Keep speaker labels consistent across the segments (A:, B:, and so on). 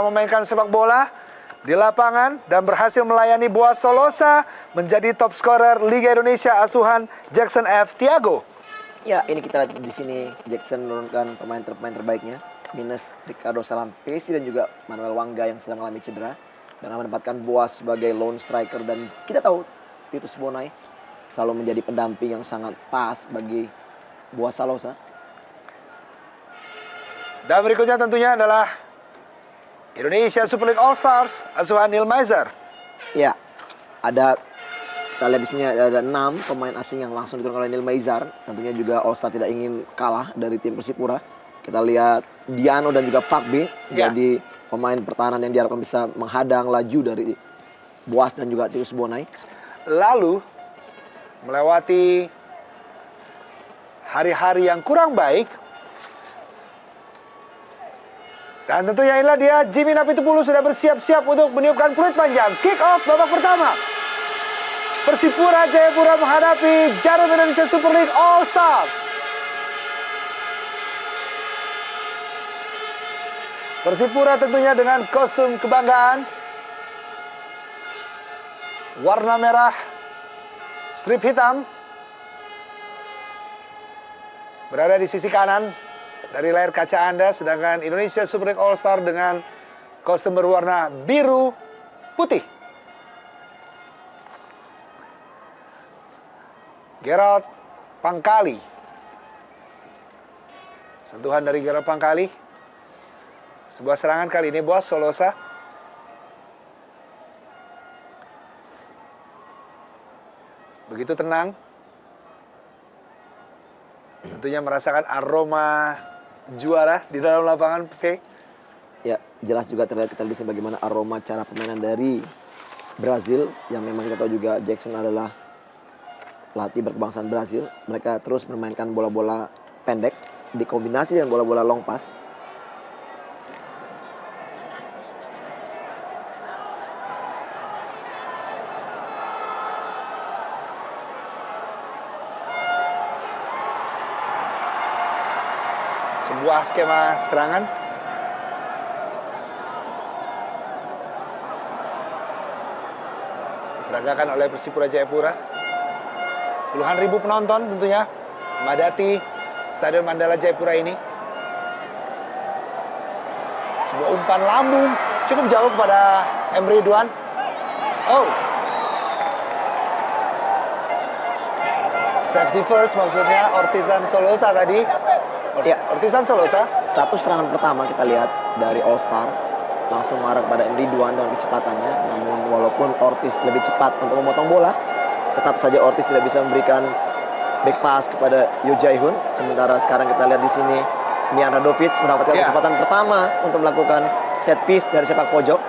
A: memainkan sepak bola di lapangan dan berhasil melayani Boaz Solosa menjadi top scorer Liga Indonesia asuhan Jackson F. Tiago.
B: Ya, ini kita lihat di sini Jackson menurunkan pemain terbaiknya, minus Ricardo Salampesi dan juga Manuel Wangga yang sedang mengalami cedera, dengan menempatkan Boaz sebagai lone striker. Dan kita tahu Titus Bonai selalu menjadi pendamping yang sangat pas bagi Boaz Solosa.
A: Dan berikutnya tentunya adalah Indonesia Super League All Stars asuhan Neil Maizer.
B: Ya, kita lihat di sini ada 6 pemain asing yang langsung diturunkan oleh Neil Maizer. Tentunya juga All Star tidak ingin kalah dari tim Persipura. Kita lihat Diano dan juga Pak B jadi pemain pertahanan yang diharapkan bisa menghadang laju dari Boaz dan juga Titus Bonai.
A: Lalu melewati hari-hari yang kurang baik. Dan tentunya inilah dia, Jimmy Napitupulu sudah bersiap-siap untuk meniupkan peluit panjang. Kick off babak pertama. Persipura Jayapura menghadapi Jarum Indonesia Super League All Star. Persipura tentunya dengan kostum kebanggaan. Warna merah, strip hitam. Berada di sisi kanan dari layar kaca Anda, sedangkan Indonesia Super League All Star dengan kostum berwarna biru putih. Gerald Pangkali. Sentuhan dari Gerald Pangkali. Sebuah serangan kali ini Boaz Solosa. Begitu tenang. Tentunya merasakan aroma juara di dalam lapangan, V.
B: Ya, jelas juga terlihat kita lihat bagaimana aroma cara permainan dari Brazil, yang memang kita tahu juga Jackson adalah pelatih berkebangsaan Brazil. Mereka terus memainkan bola-bola pendek dikombinasi dengan bola-bola long pass.
A: Sebuah skema serangan. Diperagakan oleh Persipura Jayapura. Puluhan ribu penonton tentunya memadati Stadion Mandala Jayapura ini. Sebuah umpan lambung cukup jauh kepada M. Ridwan. Oh. Safety first maksudnya Ortizan Solosa tadi.
B: Ya,
A: Ortizan Solosa.
B: satu serangan pertama kita lihat dari All Star langsung mengarah kepada M. Ridwan dengan kecepatannya. Namun walaupun Ortiz lebih cepat untuk memotong bola, tetap saja Ortiz tidak bisa memberikan back pass kepada Yo Jae-hoon. Sementara sekarang kita lihat di sini Mian Radovic mendapatkan kesempatan pertama untuk melakukan set piece dari sepak pojok.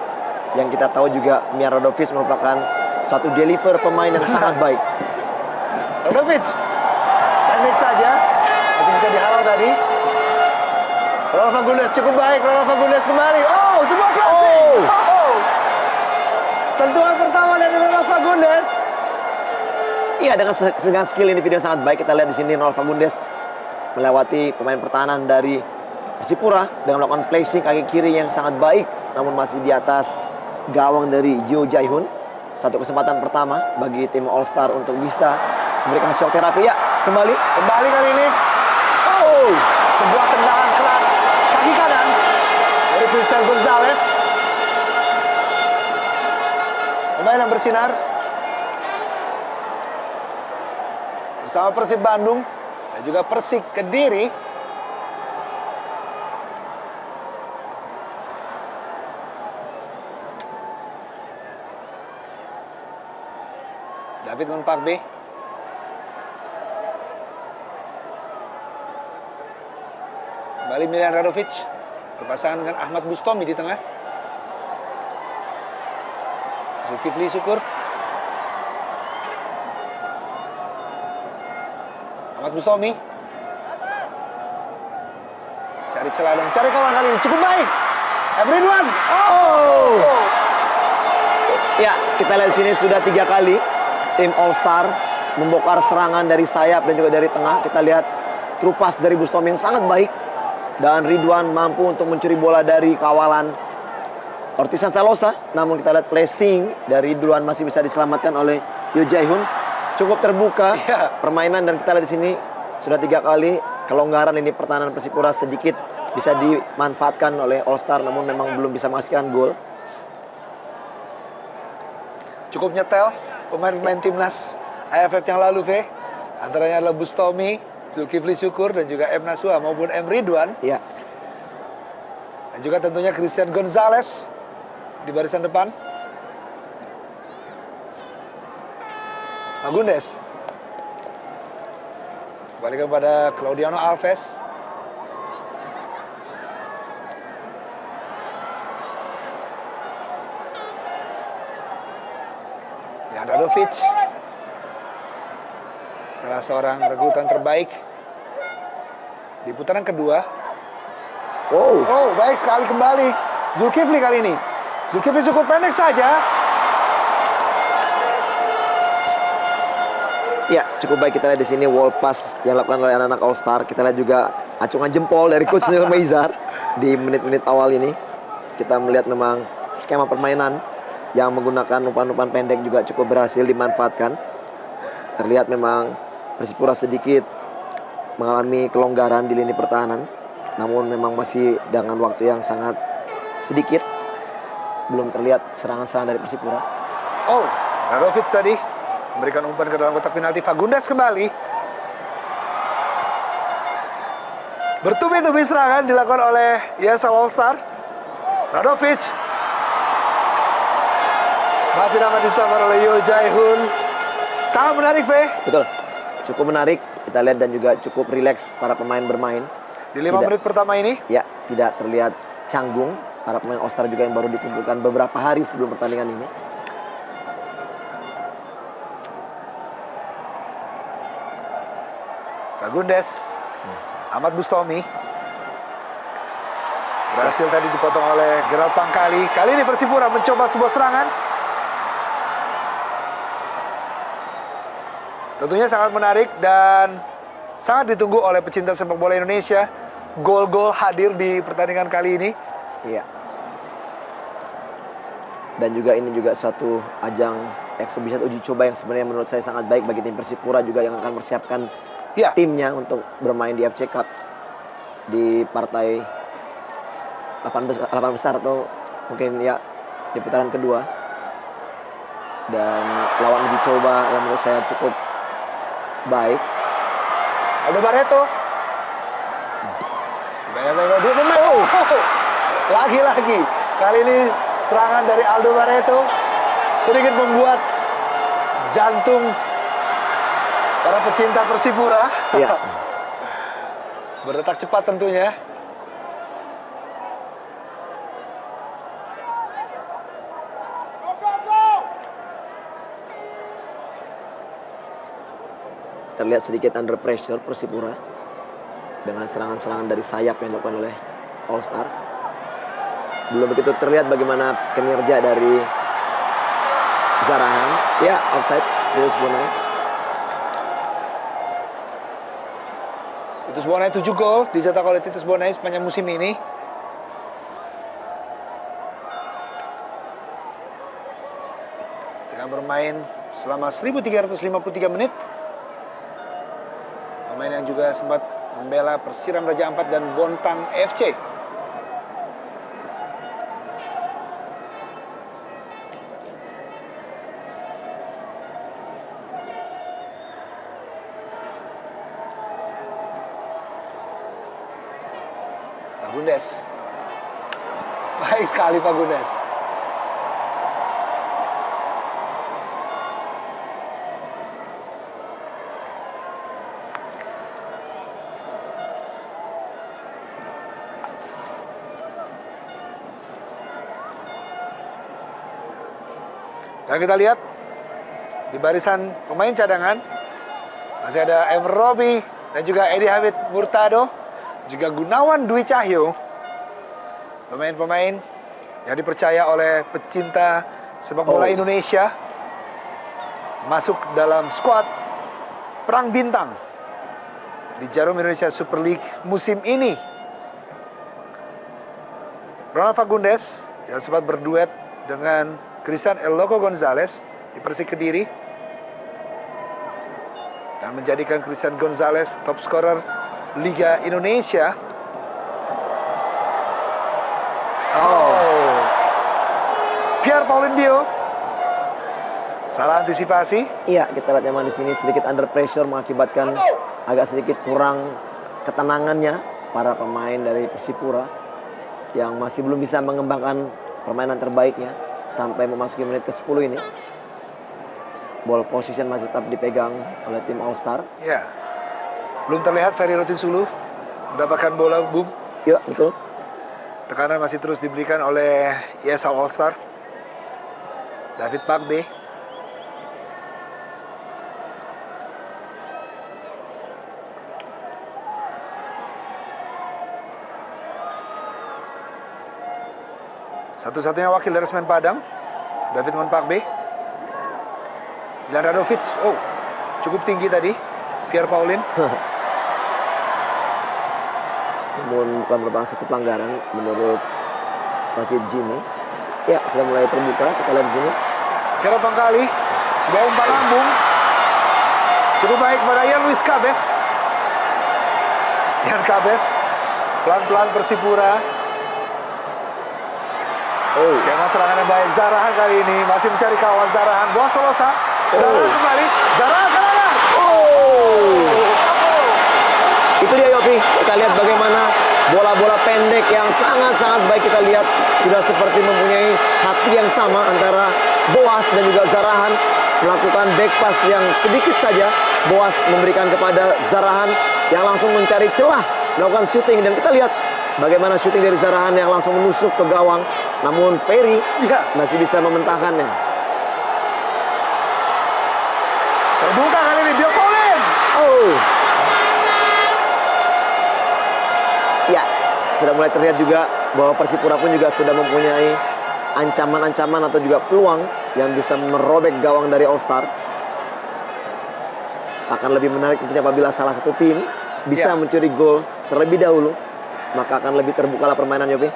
B: Yang kita tahu juga Mian Radovic merupakan suatu deliver pemain yang sangat baik.
A: Radovic, teknik saja, masih bisa dihalau tadi. Ronald Fagundes cukup baik, Ronald Fagundes kembali. Oh, sebuah klasik. Oh. Sentuhan pertama dari Ronald Fagundes.
B: Iya, dengan skill individu yang sangat baik, kita lihat di sini Ronald Fagundes melewati pemain pertahanan dari Persipura dengan melakukan placing kaki kiri yang sangat baik, namun masih di atas gawang dari Yo Jae-hoon. Satu kesempatan pertama bagi tim All Star untuk bisa memberikan shock terapi. Ya, kembali
A: kali ini. Oh, sebuah tendangan keras kaki kanan dari Christian Gonzalez. Pemain yang bersinar bersama Persib Bandung dan juga Persik Kediri. David Ngunpakbe. Kembali Milan Radovic berpasangan dengan Ahmad Bustomi di tengah. Zulkifli Syukur. Ahmad Bustomi. Cari celah dan cari kawan kali ini. Cukup baik. M. Ridwan. Oh.
B: Ya, kita lihat di sini sudah 3 kali tim All Star membongkar serangan dari sayap dan juga dari tengah. Kita lihat trupas dari Bustomi yang sangat baik. Dan Ridwan mampu untuk mencuri bola dari kawalan Ortiz Santalosa, namun kita lihat placing dari duluan masih bisa diselamatkan oleh Yoo Jae-hoon. Cukup terbuka
A: Iya.
B: permainan, dan kita lihat di sini sudah 3 kali kelonggaran ini pertahanan Persipura sedikit bisa dimanfaatkan oleh All Star, namun memang belum bisa menghasilkan gol.
A: Cukup nyetel pemain-pemain timnas AFF yang lalu, V. Antaranya adalah Bustomi, Zulkifli Syukur, dan juga M. Nasuha maupun M. Ridwan.
B: Iya.
A: Dan juga tentunya Christian Gonzalez di barisan depan. Fagundes. Kembali kepada Claudiano Alves. Radovic, salah seorang rekrutan terbaik di putaran kedua.
B: Wow.
A: Oh, baik sekali kembali Zulkifli kali ini. Zulkifli cukup pendek saja.
B: Ya, cukup baik kita lihat di sini wall pass yang dilakukan oleh anak-anak All Star. Kita lihat juga acungan jempol dari coach Neil Meizar di menit-menit awal ini. Kita melihat memang skema permainan yang menggunakan umpan-umpan pendek juga cukup berhasil dimanfaatkan. Terlihat memang Persipura sedikit mengalami kelonggaran di lini pertahanan, namun memang masih dengan waktu yang sangat sedikit. Belum terlihat serangan-serangan dari Persipura.
A: Oh, Radovic tadi memberikan umpan ke dalam kotak penalti. Fagundes kembali. Bertubi-tubi serangan dilakukan oleh ESL All Star. Radovic masih dapat disabar oleh Yoo Jae-hoon. Sangat menarik, V.
B: Betul, cukup menarik kita lihat, dan juga cukup rileks para pemain bermain.
A: Di 5 menit pertama ini.
B: Ya, tidak terlihat canggung para pemain All Star juga yang baru dikumpulkan beberapa hari sebelum pertandingan ini.
A: Fagundes, Ahmad Bustomi berhasil tadi dipotong oleh Gerald Pangkali. Kali ini Persipura mencoba sebuah serangan. Tentunya sangat menarik dan sangat ditunggu oleh pecinta sepak bola Indonesia. Gol-gol hadir di pertandingan kali ini.
B: Iya. Dan juga ini juga suatu ajang eksebisi uji coba yang sebenarnya menurut saya sangat baik bagi tim Persipura juga, yang akan mempersiapkan
A: Ya.
B: timnya untuk bermain di FC Cup di partai 8 besar atau mungkin ya di putaran kedua. Dan lawan uji coba yang menurut saya cukup baik.
A: Aldo Barreto. Banyak dia pemain. Oh. Lagi-lagi. Kali ini serangan dari Aldo Barreto sedikit membuat jantung para pecinta Persipura
B: Iya.
A: berdetak cepat tentunya.
B: Terlihat sedikit under pressure Persipura dengan serangan-serangan dari sayap yang dilakukan oleh All Star. Belum begitu terlihat bagaimana kinerja dari Zarahan. Ya, offside Titus Bonai.
A: Titus Bonai 7 gol dicetak oleh Titus Bonai sepanjang musim ini. Dengan bermain selama 1353 menit. Pemain yang juga sempat membela Persiram Raja Ampat dan Bontang FC. Fagundes. Baik sekali Fagundes. Dan kita lihat di barisan pemain cadangan masih ada M. Robi dan juga Edi Hamid Murtado, juga Gunawan Dwi Cahyo. Pemain-pemain yang dipercaya oleh pecinta sepak bola Indonesia masuk dalam skuad Perang Bintang di Jarum Indonesia Super League musim ini. Ronald Fagundes yang sempat berduet dengan Christian El Loco Gonzalez di Persik Kediri dan menjadikan Christian Gonzalez top scorer Liga Indonesia. Pierre Paulin Bio salah antisipasi.
B: Iya, kita lihat memang di sini sedikit under pressure mengakibatkan agak sedikit kurang ketenangannya para pemain dari Persipura yang masih belum bisa mengembangkan permainan terbaiknya sampai memasuki menit ke-10 ini. Ball position masih tetap dipegang oleh tim All Star.
A: Ya, belum terlihat Ferry Rotin Sulu mendapatkan bola, Bung.
B: Iya, betul.
A: Tekanan masih terus diberikan oleh ESL All Star. David Pakbe. Satu-satunya wakil dari Semen Padang, David Ngon Pakbe. Dilan Radovic, cukup tinggi tadi, Pierre Paulin.
B: Namun bukan merupakan satu pelanggaran menurut wasit Jimmy. Ya, sudah mulai terbuka, kita lihat di sini.
A: Kerap kali, sebuah umpan lambung. Cukup baik pada Ian Luis Cabes. Ian Cabes, pelan-pelan Persipura. Skema serangan yang baik, Zarahan kali ini masih mencari kawan. Zarahan, Boa Solosa. Zarahan kembali, Zarahan ke dalam.
B: Itu dia Yopi, kita lihat bagaimana bola-bola pendek yang sangat-sangat baik. Kita lihat sudah seperti mempunyai hati yang sama antara Boas dan juga Zarahan. Melakukan back pass yang sedikit saja Boas memberikan kepada Zarahan yang langsung mencari celah melakukan shooting. Dan kita lihat bagaimana shooting dari Zarahan yang langsung menusuk ke gawang. Namun Ferry masih bisa mementahkannya.
A: Terbuka kali ini, Bio Paulin.
B: Ya, sudah mulai terlihat juga bahwa Persipura pun juga sudah mempunyai ancaman-ancaman atau juga peluang yang bisa merobek gawang dari All Star. Akan lebih menarik tentunya apabila salah satu tim bisa mencuri gol terlebih dahulu, maka akan lebih terbukalah permainan, Yopi.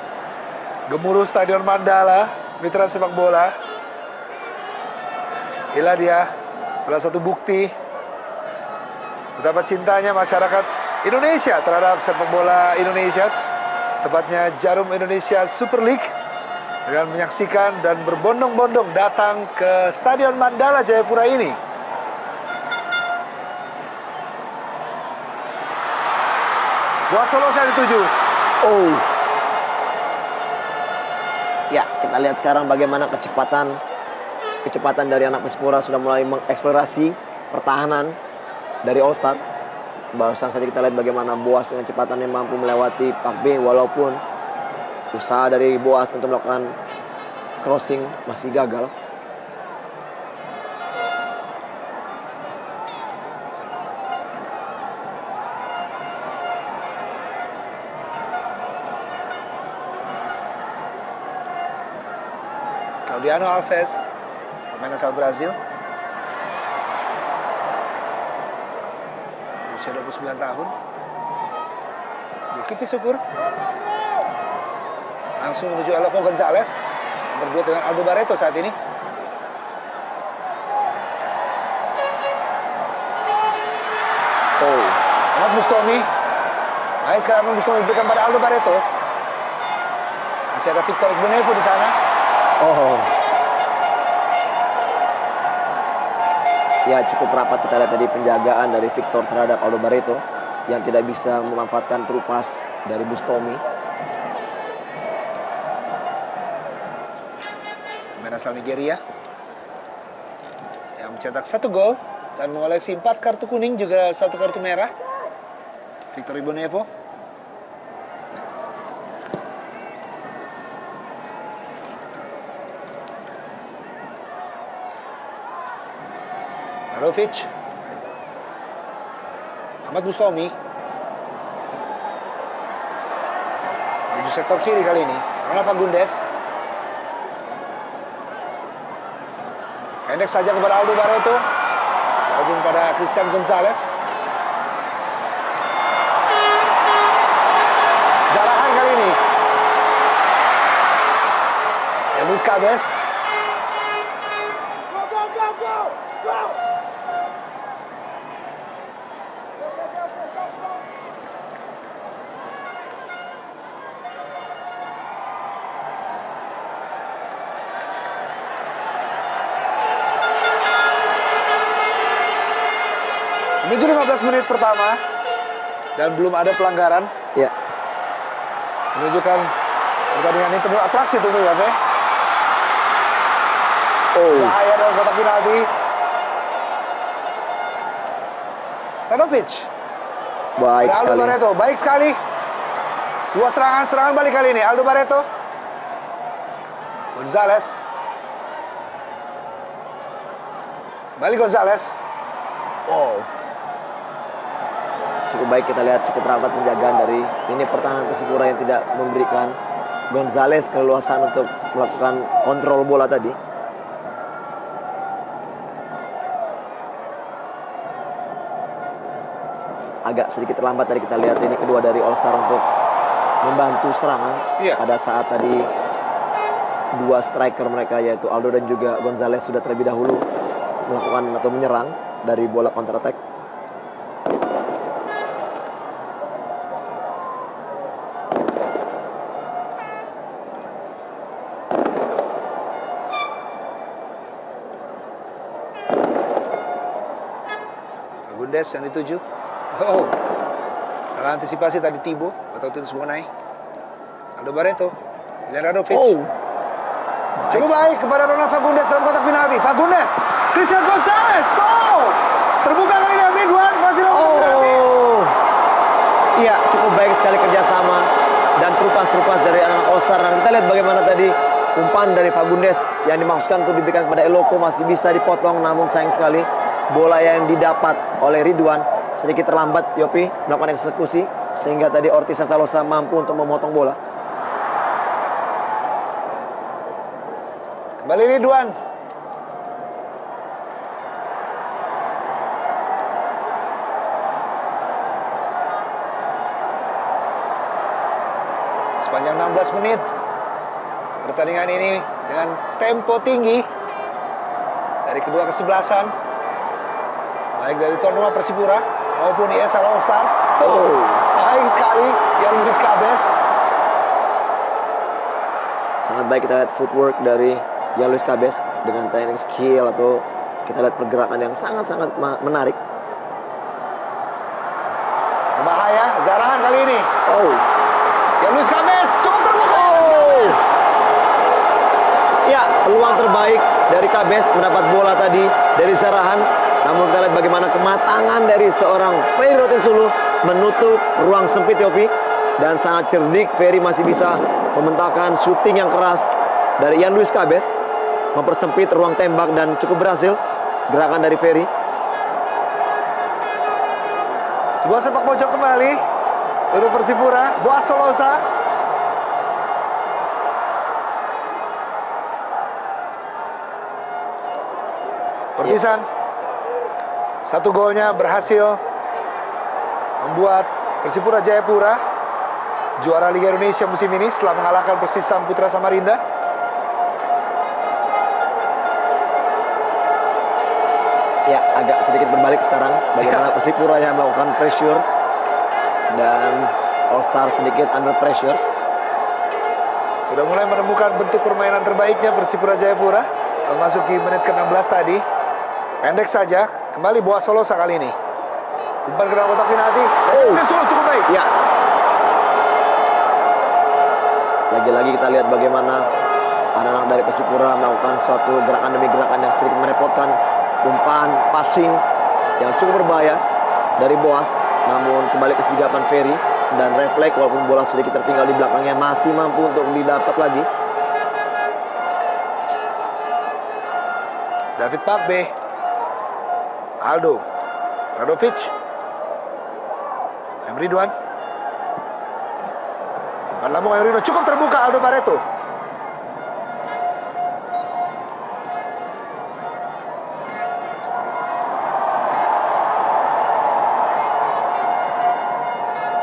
A: Gemuruh Stadion Mandala, mitra sepak bola. Inilah dia salah satu bukti betapa cintanya masyarakat Indonesia terhadap sepak bola Indonesia, tepatnya Jarum Indonesia Super League, dengan menyaksikan dan berbondong-bondong datang ke Stadion Mandala Jayapura ini. Boa Solosa dituju.
B: Ya, kita lihat sekarang bagaimana kecepatan dari anak Persipura sudah mulai mengeksplorasi pertahanan dari All Star. Barusan saja kita lihat bagaimana Boas dengan kecepatannya mampu melewati Pakbe, walaupun usaha dari Boas untuk melakukan crossing masih gagal.
A: Claudiano Alves, pemain asal Brazil, usia 29 tahun. Zulkifli Syukur langsung menuju El Loco Gonzalez yang berduet dengan Aldo Barreto saat ini. Ahmad Bustomi. Baik, sekarang Ahmad Bustomi diberikan pada Aldo Barreto. Masih ada Victor Igbonevo di sana.
B: Ya, cukup rapat kita lihat tadi penjagaan dari Victor terhadap Aldo Barreto yang tidak bisa memanfaatkan terupas dari Bustomi.
A: Pemain asal Nigeria yang mencetak 1 gol dan mengoleksi 4 kartu kuning juga 1 kartu merah. Victor Igbonevo. Radovic. Ahmad Bustomi. Menuju sektor kiri kali ini. Ronald Fagundes. Pendek saja kepada Aldo Barreto. Maupun pada Christian Gonzalez. Zarahan kali ini. Cabez. Menuju 15 menit pertama dan belum ada pelanggaran.
B: Ya.
A: Menunjukkan pertandingan ini penuh atraksi tentunya, Fe.
B: Oh.
A: Bahaya dalam kotak penalti. Radovic.
B: Baik
A: Aldo
B: sekali.
A: Barreto, baik sekali. Sebuah serangan balik kali ini. Aldo Barreto. Gonzalez. Balik Gonzalez.
B: Oh. Cukup baik kita lihat, cukup rapat penjagaan dari ini pertahanan Persipura yang tidak memberikan Gonzalez keleluasan untuk melakukan kontrol bola tadi. Agak sedikit terlambat tadi kita lihat ini kedua dari All Star untuk membantu serangan.
A: Iya.
B: Pada saat tadi dua striker mereka yaitu Aldo dan juga Gonzalez sudah terlebih dahulu melakukan atau menyerang dari bola counter attack.
A: Fagundes yang dituju. Oh, salah antisipasi tadi Tibo atau Tinsmonai. Aldo Barreto. Radovic.
B: Oh.
A: Cukup baik kepada Ronald Fagundes dalam kotak penalti. Fagundes, Christian Gonzalez. Oh, terbuka kali ini Ridwan masih dalam kotak penalti.
B: Oh. Iya, cukup baik sekali kerjasama dan trupas-trupas dari anak All Star. Dan kita lihat bagaimana tadi umpan dari Fagundes yang dimaksudkan untuk diberikan kepada Eloko masih bisa dipotong, namun sayang sekali bola yang didapat oleh Ridwan sedikit terlambat Yopi melakukan eksekusi sehingga tadi Ortiz Santalosa mampu untuk memotong bola.
A: Kembali Ridwan. Sepanjang 16 menit pertandingan ini dengan tempo tinggi dari kedua kesebelasan, baik dari tuan rumah Persipura maupun ISL All Star.
B: Oh.
A: Baik sekali yang Luis Cabez.
B: Sangat baik kita lihat footwork dari Jan Luis Cabez dengan teknik skill atau kita lihat pergerakan yang sangat-sangat menarik.
A: Berbahaya, Zarahan kali ini.
B: Oh.
A: Jan Luis Cabez cukup terbuka.
B: Oh. Ya, peluang terbaik dari Cabez mendapat bola tadi dari Zarahan. Namun kita lihat bagaimana kematangan dari seorang Ferry Rotinsulu menutup ruang sempit Yopi. Dan sangat cerdik, Ferry masih bisa mementahkan syuting yang keras dari Jan Luis Cabez, mempersempit ruang tembak dan cukup berhasil gerakan dari Ferry.
A: Sebuah sepak pojok kembali untuk Persipura. Boas Solosa. Ortizan. Satu golnya berhasil membuat Persipura Jayapura juara Liga Indonesia musim ini setelah mengalahkan Persisam Putra Samarinda.
B: Ya, agak sedikit berbalik sekarang. Bagaimana Persipura yang melakukan pressure dan All Star sedikit under pressure.
A: Sudah mulai menemukan bentuk permainan terbaiknya Persipura Jayapura. Memasuki menit ke-16 tadi. Pendek saja, kembali Boas Solosa kali ini. Umpan ke dalam kotak penalti.
B: Oh.
A: Solo cukup baik.
B: Ya. Lagi-lagi kita lihat bagaimana anak-anak dari Persipura melakukan suatu gerakan demi gerakan yang sedikit merepotkan. Umpan, passing yang cukup berbahaya dari Boas. Namun kembali kesigapan Ferry dan refleks walaupun bola sedikit tertinggal di belakangnya masih mampu untuk didapat lagi.
A: David Pakbe. Aldo. Radovic. Ridwan. Umpan lambung Ridwan cukup terbuka Aldo Barreto.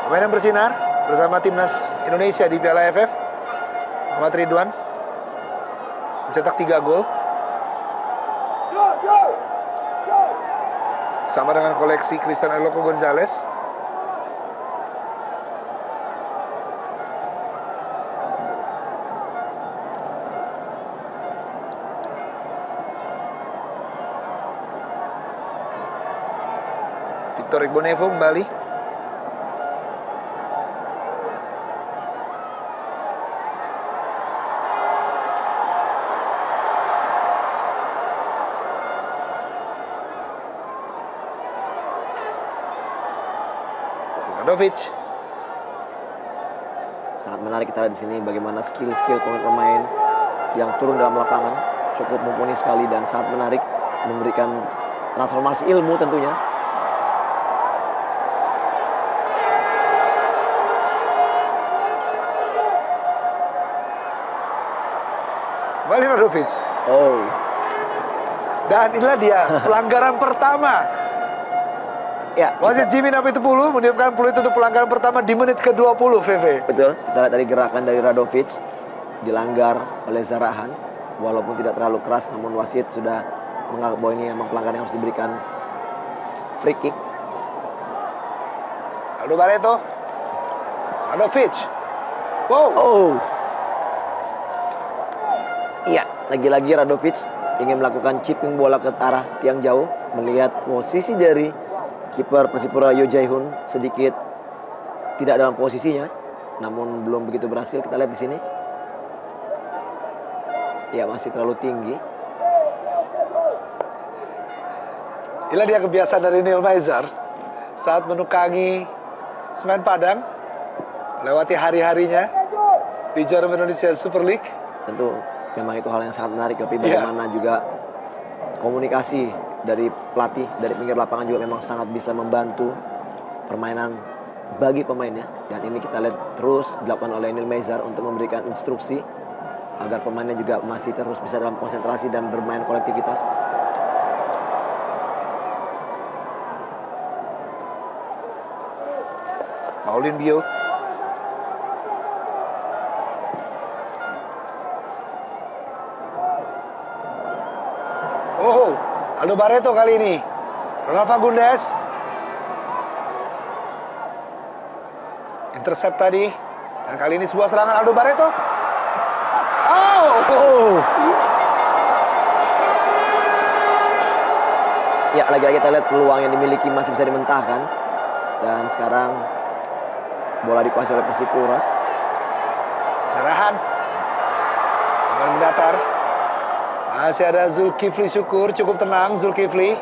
A: Pemain yang bersinar bersama timnas Indonesia di Piala AFF. Muhammad Ridwan. mencetak 3 gol. Sama dengan koleksi Cristian Eloko Gonzalez. Victor Igbonevo kembali. Radovic.
B: Sangat menarik kita lihat di sini bagaimana skill-skill pemain-pemain yang turun dalam lapangan cukup mumpuni sekali dan sangat menarik, memberikan transformasi ilmu tentunya.
A: Kembali Radovic.
B: Oh,
A: Dan inilah dia pelanggaran pertama.
B: ya
A: Wasit Jimmy Napitupulu meniupkan peluit untuk pelanggaran pertama di menit ke-20, VV.
B: betul. Kita lihat tadi gerakan dari Radovic dilanggar oleh Zarahan, walaupun tidak terlalu keras, namun wasit sudah menganggap bahwa ini memang pelanggaran yang harus diberikan free kick.
A: Aldo Barreto. Radovic. Wow.
B: Oh, iya, lagi-lagi Radovic ingin melakukan chipping bola ke arah tiang jauh, melihat posisi dari kiper Persipura Yo Jae-hoon sedikit tidak dalam posisinya, namun belum begitu berhasil. Kita lihat di sini. Ya, masih terlalu tinggi.
A: Inilah dia kebiasaan dari Neil Maizar saat menukangi semen Padang, melewati hari-harinya di Jarum Indonesia Super League.
B: Tentu memang itu hal yang sangat menarik, tapi bagaimana juga komunikasi dari pelatih dari pinggir lapangan juga memang sangat bisa membantu permainan bagi pemainnya. Dan ini kita lihat terus dilakukan oleh Neil Maizar untuk memberikan instruksi agar pemainnya juga masih terus bisa dalam konsentrasi dan bermain kolektivitas.
A: Maulin Bio. Oh, Aldo Barreto kali ini. Ronald Fagundes. Intercept tadi. Dan kali ini sebuah serangan Aldo Barreto. Oh.
B: Ya, lagi-lagi kita lihat peluang yang dimiliki masih bisa dimentahkan. Dan sekarang bola dikuasai oleh Persipura.
A: Zarahan. Bukan mendatar. Masih ada Zulkifli Syukur, cukup tenang Zulkifli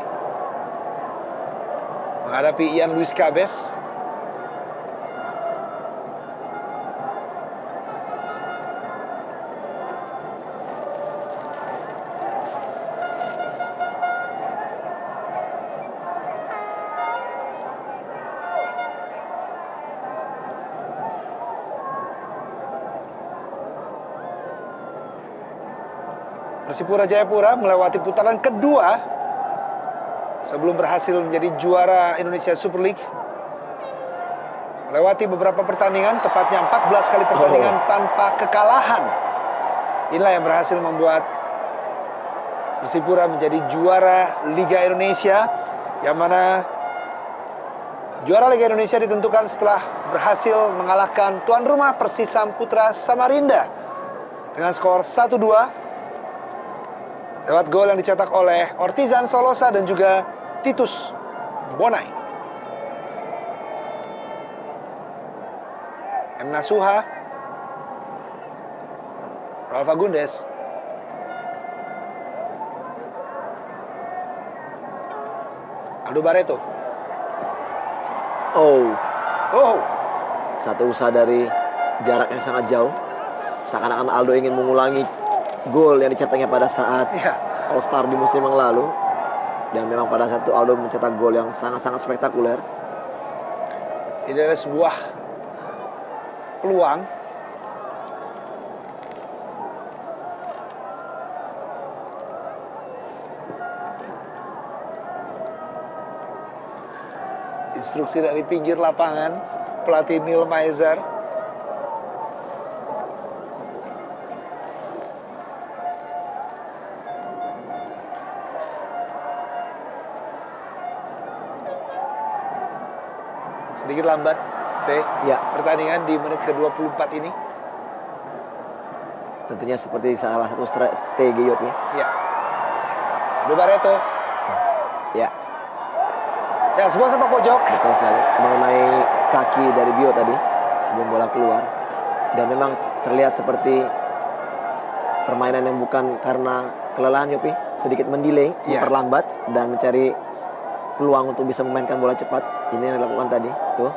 A: menghadapi Ian Luis Cabes. Persipura Jayapura melewati putaran kedua sebelum berhasil menjadi juara Indonesia Super League. Melewati beberapa pertandingan, tepatnya 14 kali pertandingan tanpa kekalahan. Inilah yang berhasil membuat Persipura menjadi juara Liga Indonesia, yang mana juara Liga Indonesia ditentukan setelah berhasil mengalahkan tuan rumah Persisam Putra Samarinda dengan skor 1-2 lewat gol yang dicetak oleh Ortizan Solosa dan juga Titus Bonai. M. Nasuha, Ronald Fagundes, Aldo Barreto.
B: Oh,
A: Oh,
B: satu usaha dari jarak yang sangat jauh. Seakan-akan Aldo ingin mengulangi gol yang dicetaknya pada saat
A: iya.
B: All Star di musim yang lalu. Dan memang pada saat itu Aldo mencetak gol yang sangat-sangat spektakuler.
A: Ini adalah sebuah peluang. Instruksi dari pinggir lapangan pelatih Neil Maizar. sedikit lambat, V.
B: Ya,
A: Pertandingan di menit ke-24 ini.
B: tentunya seperti salah satu strategi Yopi.
A: Ya. Aldo Barreto.
B: Ya,
A: Ya, sebuah sepak pojok.
B: betul sekali. Mengenai kaki dari Bio tadi sebelum bola keluar. Dan memang terlihat seperti permainan yang bukan karena kelelahan Yopi. Sedikit mendelay,
A: Ya.
B: memperlambat dan mencari peluang untuk bisa memainkan bola cepat. Ini yang dilakukan tadi. Tuh.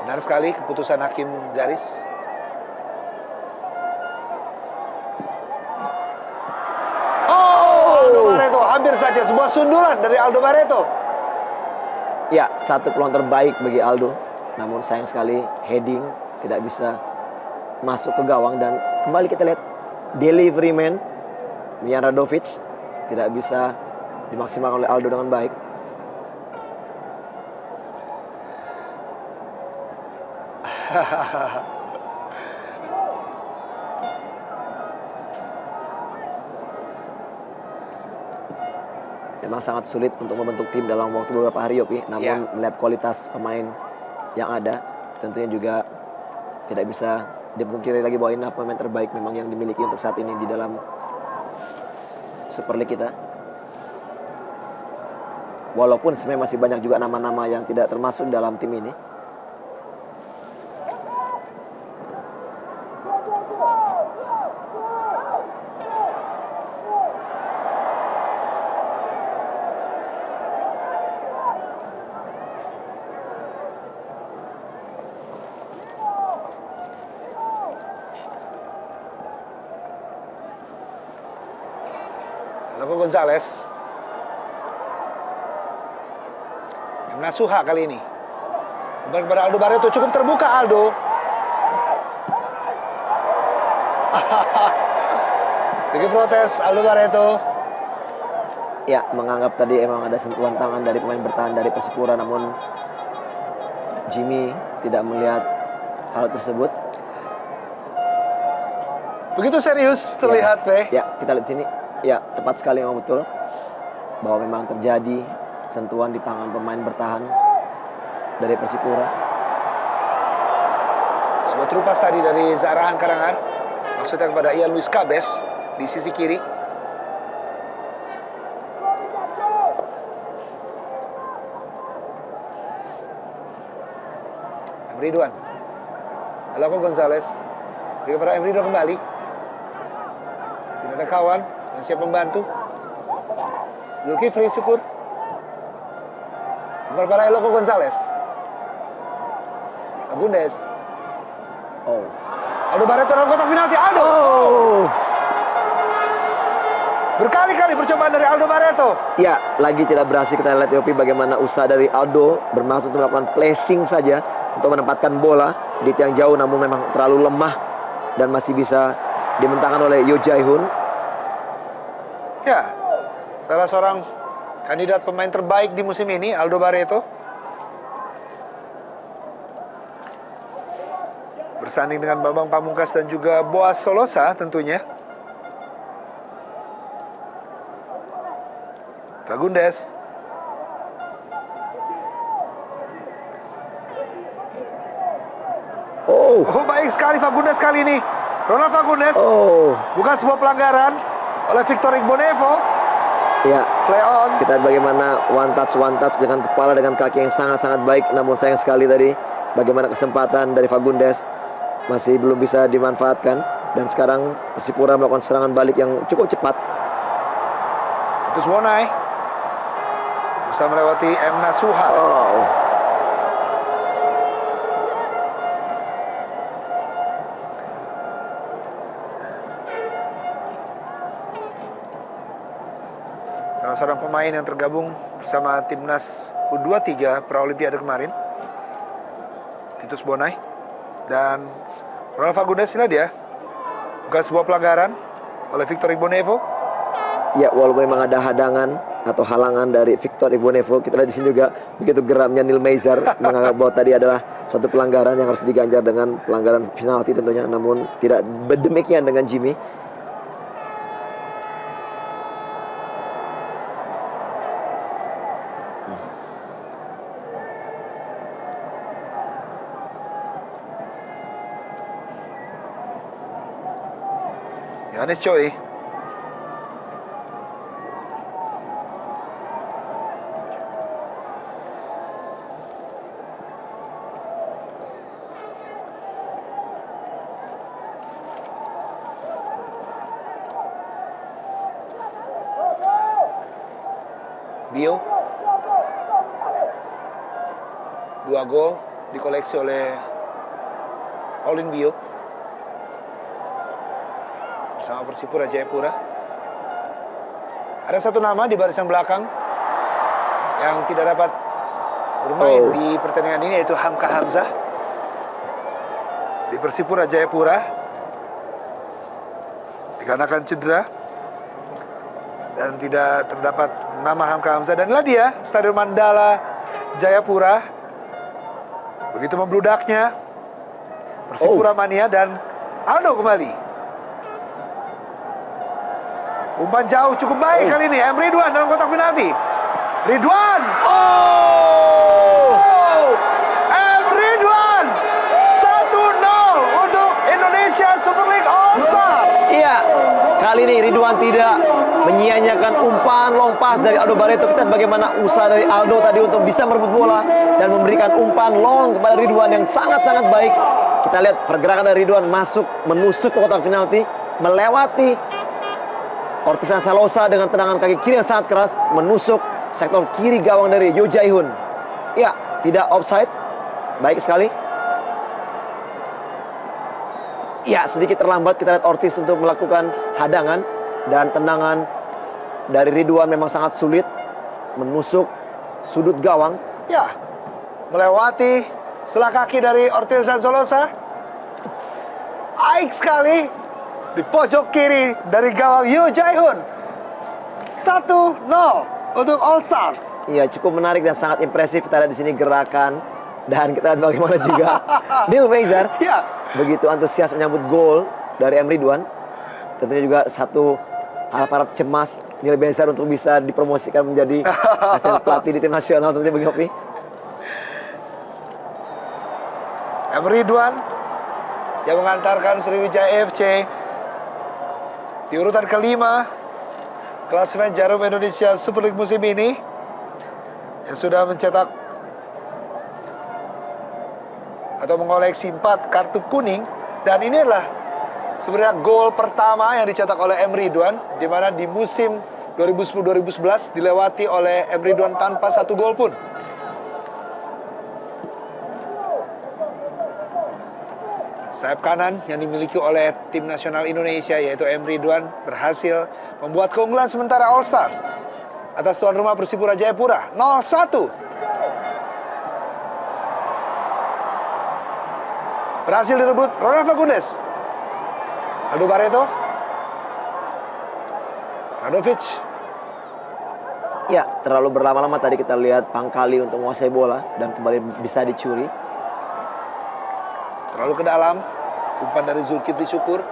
A: Benar sekali keputusan hakim garis. Aldo Barreto, hampir saja sebuah sundulan dari Aldo Barreto.
B: Ya, satu peluang terbaik bagi Aldo. Namun sayang sekali heading tidak bisa masuk ke gawang. Dan kembali kita lihat delivery man Mijan Radovic tidak bisa dimaksimalkan oleh Aldo dengan baik. Memang sangat sulit untuk membentuk tim dalam waktu beberapa hari Yopi. Namun
A: Ya.
B: melihat kualitas pemain yang ada, tentunya juga tidak bisa dipungkiri lagi bahwa ini pemain terbaik memang yang dimiliki untuk saat ini di dalam Super League kita. Walaupun sebenarnya masih banyak juga nama-nama yang tidak termasuk dalam tim ini.
A: Loco Gonzalez. Nasuha kali ini. Kembali kepada Aldo Barreto, cukup terbuka Aldo. Sedikit protes Aldo Barreto.
B: Ya, menganggap tadi emang ada sentuhan tangan dari pemain bertahan dari Persipura, namun Jimmy tidak melihat hal tersebut.
A: Begitu serius terlihat, Teh.
B: Ya, kita lihat sini. Ya, tepat sekali memang betul bahwa memang terjadi sentuhan di tangan pemain bertahan dari Persipura.
A: Sebuah terupas tadi dari Zarahan Karangar. Maksudnya kepada Ian Luis Cabes di sisi kiri. Ridwan. Loco Gonzalez. Beri kepada Ridwan kembali. Tidak ada kawan yang siap membantu. Zulkifli Syukur. Kepada Loco Gonzalez. Agundes.
B: Oh.
A: Aldo Barreto dalam kotak penalti. Aldo. Berkali-kali percobaan dari Aldo Barreto.
B: Ya, lagi tidak berhasil. Kita lihat Yopi bagaimana usaha dari Aldo bermaksud untuk melakukan placing saja untuk menempatkan bola di tiang jauh, namun memang terlalu lemah dan masih bisa dimentangkan oleh Yo Jae-hoon.
A: Ya, salah seorang kandidat pemain terbaik di musim ini, Aldo Barreto. Bersanding dengan Bambang Pamungkas dan juga Boas Solosa tentunya. Fagundes.
B: Oh.
A: Oh, baik sekali Fagundes kali ini. Ronald Fagundes.
B: Oh.
A: Bukan sebuah pelanggaran oleh Victor Igbonevo.
B: Ya,
A: Play on.
B: kita lihat bagaimana one touch dengan kepala dengan kaki yang sangat-sangat baik. Namun sayang sekali tadi bagaimana kesempatan dari Fagundes masih belum bisa dimanfaatkan. Dan sekarang Persipura melakukan serangan balik yang cukup cepat.
A: Terus Bonai. Bisa melewati M. Nasuha.
B: Oh.
A: Salah seorang pemain yang tergabung bersama timnas U23 Praolimpiade kemarin, Titus Bonai. Dan Ronald Fagundes ini dia. Bukan sebuah pelanggaran oleh Victor Igbonevo.
B: Ya, walaupun memang ada hadangan atau halangan dari Victor Igbonevo, kita lihat di sini juga begitu geramnya Neil Meiser menganggap bahwa tadi adalah suatu pelanggaran yang harus diganjar dengan pelanggaran penalti tentunya, namun tidak demikian dengan Jimmy.
A: Yohanes Choi. Bio. 2 gol dikoleksi oleh Pauline Bio bersama Persipura Jayapura. Ada satu nama di barisan belakang yang tidak dapat bermain di pertandingan ini, yaitu Hamka Hamzah di Persipura Jayapura dikarenakan cedera dan tidak terdapat nama Hamka Hamzah. Dan inilah dia Stadion Mandala Jayapura. Begitu membludaknya Persipura mania, dan Aldo kembali. Umpan jauh cukup baik kali ini. M. Ridwan dalam kotak penalti. Ridwan. M. Ridwan 1-0 untuk Indonesia Super League All Star.
B: Iya, kali ini Ridwan tidak menyia-nyiakan umpan long pass dari Aldo Barreto. Kita lihat bagaimana usaha dari Aldo tadi untuk bisa merebut bola dan memberikan umpan long kepada Ridwan yang sangat-sangat baik. Kita lihat pergerakan dari Ridwan masuk, menusuk ke kotak penalti, melewati Ortisan Salosa dengan tendangan kaki kiri yang sangat keras, menusuk sektor kiri gawang dari Yo Jae-hoon. Ya, tidak offside. Baik sekali. Ya, sedikit terlambat kita lihat Ortiz untuk melakukan hadangan, dan tendangan dari Ridwan memang sangat sulit, menusuk sudut gawang.
A: Ya, melewati selah kaki dari Ortiz Salosa. Baik sekali di pojok kiri dari gawang Yo Jae-hoon. 1-0 untuk All Stars.
B: Iya, cukup menarik dan sangat impresif. Kita lihat di sini gerakan, dan kita lihat bagaimana juga Neil Meizer begitu antusias menyambut gol dari M. Ridwan. Tentunya juga satu harap-harap cemas Neil Meizer untuk bisa dipromosikan menjadi asisten pelatih di tim nasional tentunya bagi Hopi.
A: M. Ridwan yang mengantarkan Sriwijaya FC di urutan kelima klasemen Jarum Indonesia Super League musim ini, yang sudah mencetak atau mengoleksi 4 kartu kuning. Dan ini adalah sebenarnya gol pertama yang dicetak oleh M. Ridwan, di mana di musim 2010-2011 dilewati oleh M. Ridwan tanpa 1 gol pun. Sayap kanan yang dimiliki oleh tim nasional Indonesia, yaitu M. Ridwan, berhasil membuat keunggulan sementara All Stars atas tuan rumah Persipura Jayapura 0-1. Berhasil direbut Ronald Fagundes. Aldo Barreto. Radovic.
B: Ya, terlalu berlama-lama tadi kita lihat Pangkali untuk menguasai bola dan kembali bisa dicuri.
A: Terlalu ke dalam. Umpan dari Zulkifli Syukur.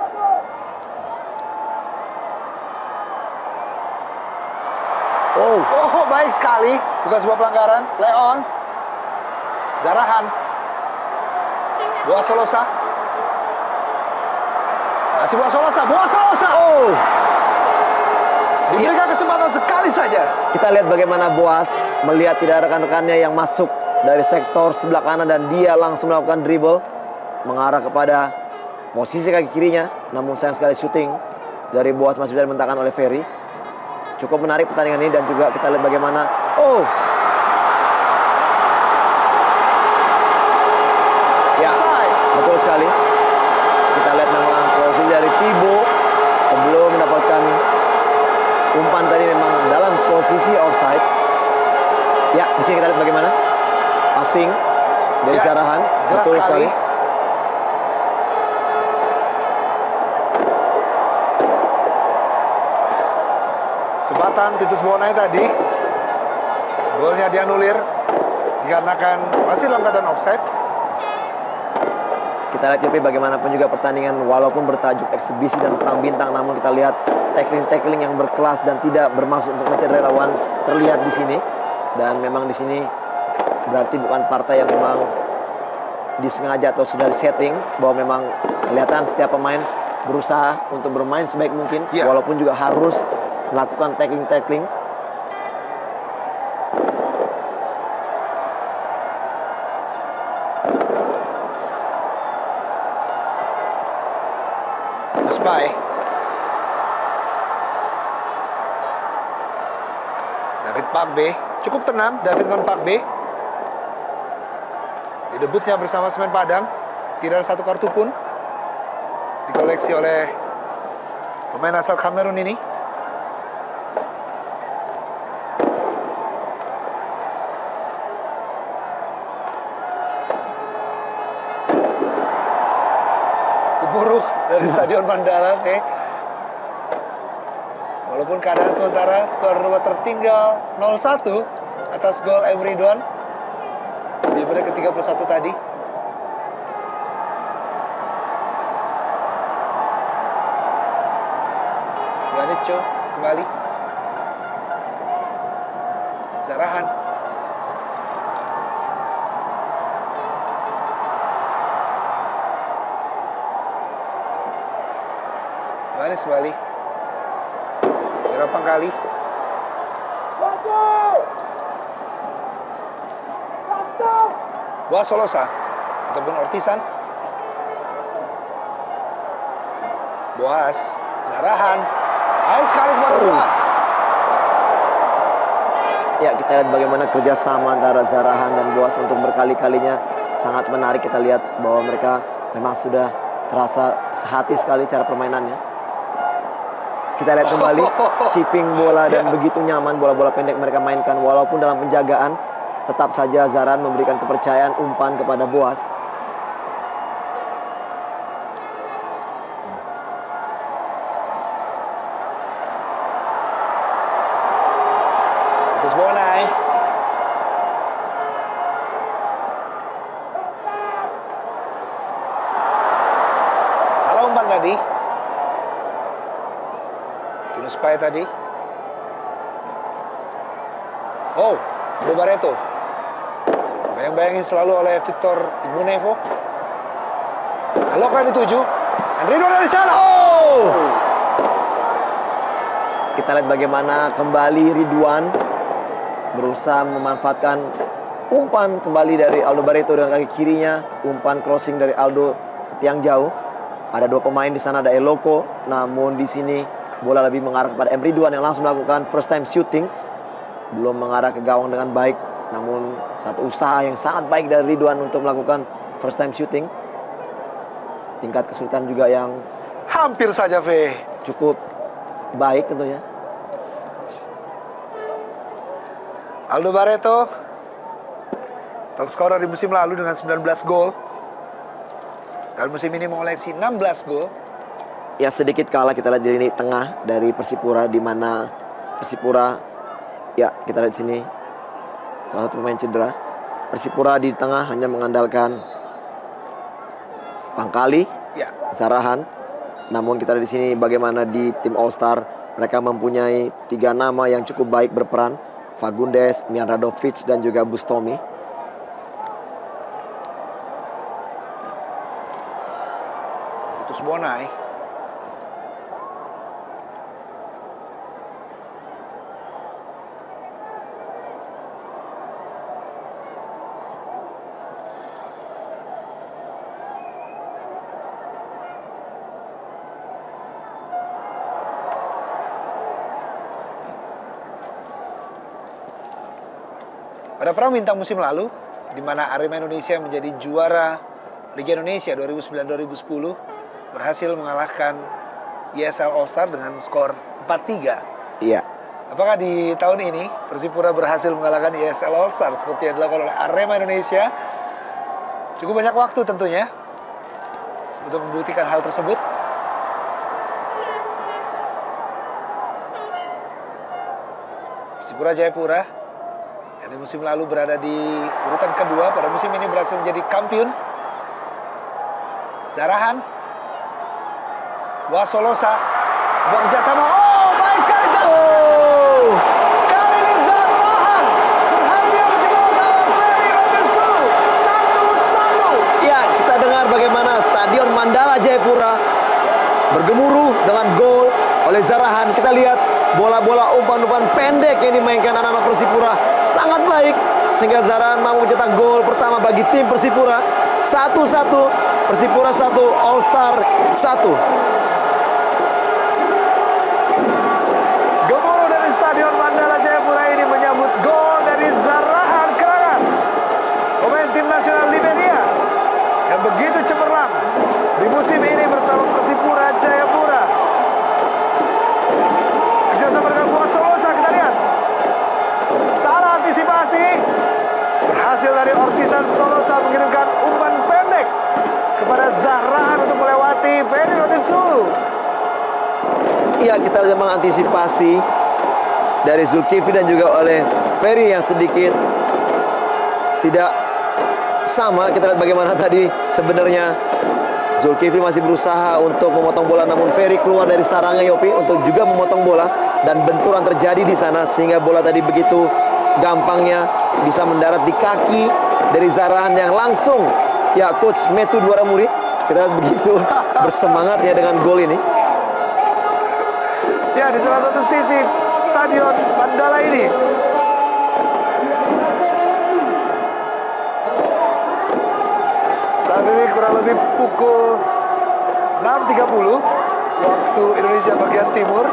A: Oh, baik sekali. Bukan sebuah pelanggaran. Leon. Zarahan. Boa Solosa. Masih Boa Solosa. Diberikan kesempatan sekali saja.
B: Kita lihat bagaimana Boas melihat tidak ada rekan-rekannya yang masuk dari sektor sebelah kanan, dan dia langsung melakukan dribble mengarah kepada posisi kaki kirinya. Namun sayang sekali syuting dari Boas masih bisa dimentahkan oleh Ferry. Cukup menarik pertandingan ini, dan juga kita lihat bagaimana ya, betul sekali. Kita lihat memang posisi dari Thibaut sebelum mendapatkan umpan tadi memang dalam posisi offside. Ya, di sini kita lihat bagaimana passing dari Zarahan, betul sekali.
A: Sebatan Titus Bonai tadi, golnya dianulir dikarenakan masih dalam keadaan offside.
B: Kita lihat Yopi bagaimanapun juga pertandingan walaupun bertajuk eksibisi dan perang bintang, namun kita lihat tackling yang berkelas dan tidak bermaksud untuk mencederai lawan terlihat di sini. Dan memang di sini berarti bukan partai yang memang disengaja atau sudah disetting, bahwa memang kelihatan setiap pemain berusaha untuk bermain sebaik mungkin,
A: Iya.
B: walaupun juga harus melakukan tackling.
A: Musbai. David Pakbe. Cukup tenang David Ngon Pakbe. Di debutnya bersama Semen Padang. Tidak ada satu kartu pun dikoleksi oleh pemain asal Kamerun ini. Gemuruh dari Stadion Mandala. Oke. Walaupun keadaan sementara tuan rumah tertinggal 0-1 atas gol Emre Ridwan di menit ke-31 tadi. Yohanes Cho kembali. Zarahan. Yohanes kembali. Berapa kali? Boas Solosa ataupun Ortisan. Boas, Zarahan. Baik sekali kepada Boas.
B: Ya, kita lihat bagaimana kerjasama antara Zarahan dan Boas untuk berkali-kalinya sangat menarik. Kita lihat bahwa mereka memang sudah terasa sehati sekali cara permainannya. Kita lihat kembali chipping bola dan begitu nyaman bola-bola pendek mereka mainkan. Walaupun dalam penjagaan, tetap saja Zarahan memberikan kepercayaan umpan kepada Boas.
A: Terus Bonai. Salah umpan tadi. Tinus Pai tadi. Oh, Aldo Barreto. Bayang-bayangin selalu oleh Victor Igbonevo. Alokan dituju. Andre Ridwan dari sana. Oh!
B: Kita lihat bagaimana kembali Ridwan berusaha memanfaatkan umpan kembali dari Aldo Barreto dengan kaki kirinya, umpan crossing dari Aldo ke tiang jauh. Ada dua pemain di sana, ada Eloko, namun di sini bola lebih mengarah kepada Emre Ridwan yang langsung melakukan first time shooting. Belum mengarah ke gawang dengan baik, namun satu usaha yang sangat baik dari Ridwan untuk melakukan first time shooting. Tingkat kesulitan juga yang
A: Hampir saja, V.
B: cukup baik tentunya.
A: Aldo Barreto, top scorer di musim lalu dengan 19 gol. Dan musim ini mengoleksi 16 gol.
B: Ya, sedikit kalah kita lihat di lini tengah dari Persipura, di mana Persipura, ya kita lihat di sini salah satu pemain cedera. Persipura di tengah hanya mengandalkan Pangkali,
A: Ya,
B: Zarahan. Namun kita lihat di sini bagaimana di tim All Star mereka mempunyai 3 nama yang cukup baik berperan. Fagundes, Mian Radovic dan juga Bustomi.
A: Putus Bonai. Pada Pramu Bintang musim lalu, di mana Arema Indonesia menjadi juara Liga Indonesia 2009-2010, berhasil mengalahkan ESL All Star dengan skor 4-3.
B: Iya.
A: Apakah di tahun ini Persipura berhasil mengalahkan ESL All Star seperti yang dilakukan oleh Arema Indonesia? Cukup banyak waktu tentunya untuk membuktikan hal tersebut. Persipura Jayapura yang di musim lalu berada di urutan kedua, pada musim ini berhasil menjadi kampiun. Zarahan, Wasolosa, sebuah kerjasama. Oh, baik sekali Zarahan. Kali ini Zarahan berhasil menjebol gawang Ferry Robinson 1-1.
B: Ya, kita dengar bagaimana Stadion Mandala Jayapura dengan gol oleh Zarahan. Kita lihat bola-bola umpan-umpan pendek yang dimainkan anak-anak Persipura sangat baik, sehingga Zarahan mampu mencetak gol pertama bagi tim Persipura. 1-1, Persipura 1, All Star 1.
A: Gemuruh dari Stadion Mandala Jayapura ini menyambut gol dari Zarahan Kerangan, pemain tim nasional Liberia yang begitu cemerlang di musim ini bersama Persipura Jayapura. Kerjasama dengan Boas Solosa, kita lihat. Salah antisipasi. Berhasil dari Ortisan Solosa mengirimkan umpan pendek kepada Zarahan untuk melewati Ferry Rotinsulu.
B: Iya, kita lihat mengantisipasi dari Zulkifli dan juga oleh Ferry yang sedikit tidak sama. Kita lihat bagaimana tadi sebenarnya Zulkifli masih berusaha untuk memotong bola, namun Ferry keluar dari sarangnya Yopi untuk juga memotong bola, dan benturan terjadi di sana sehingga bola tadi begitu gampangnya bisa mendarat di kaki dari Zarahan yang langsung, ya, Coach Metu Dwaramuri, kita lihat begitu bersemangat ya dengan gol ini.
A: Ya, di salah satu sisi Stadion Mandala ini. Saat ini kurang lebih pukul 6.30 waktu Indonesia bagian timur.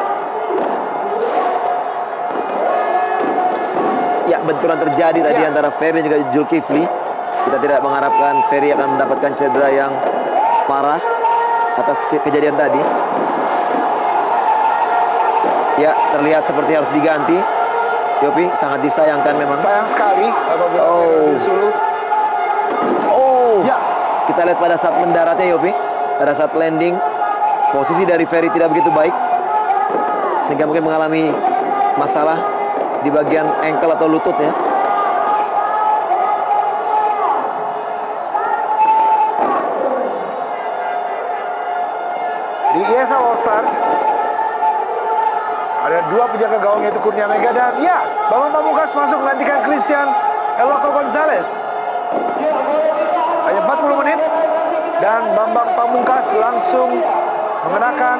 B: Ya, benturan terjadi tadi antara Ferry dan juga Zulkifli. Kita tidak mengharapkan Ferry akan mendapatkan cedera yang parah atas kejadian tadi. Ya, terlihat seperti harus diganti. Yopi, sangat disayangkan memang.
A: Sayang sekali apabila Ferry Rotinsulu. Ya,
B: kita lihat pada saat mendaratnya Yopi, pada saat landing, posisi dari Ferry tidak begitu baik, sehingga mungkin mengalami masalah di bagian ankle atau lututnya.
A: di ESL All Star ada dua penjaga gawang, yaitu Kurnia Mega dan Bambang Pamungkas masuk menggantikan Christian Eloko Gonzalez. Hanya 40 menit dan Bambang Pamungkas langsung mengenakan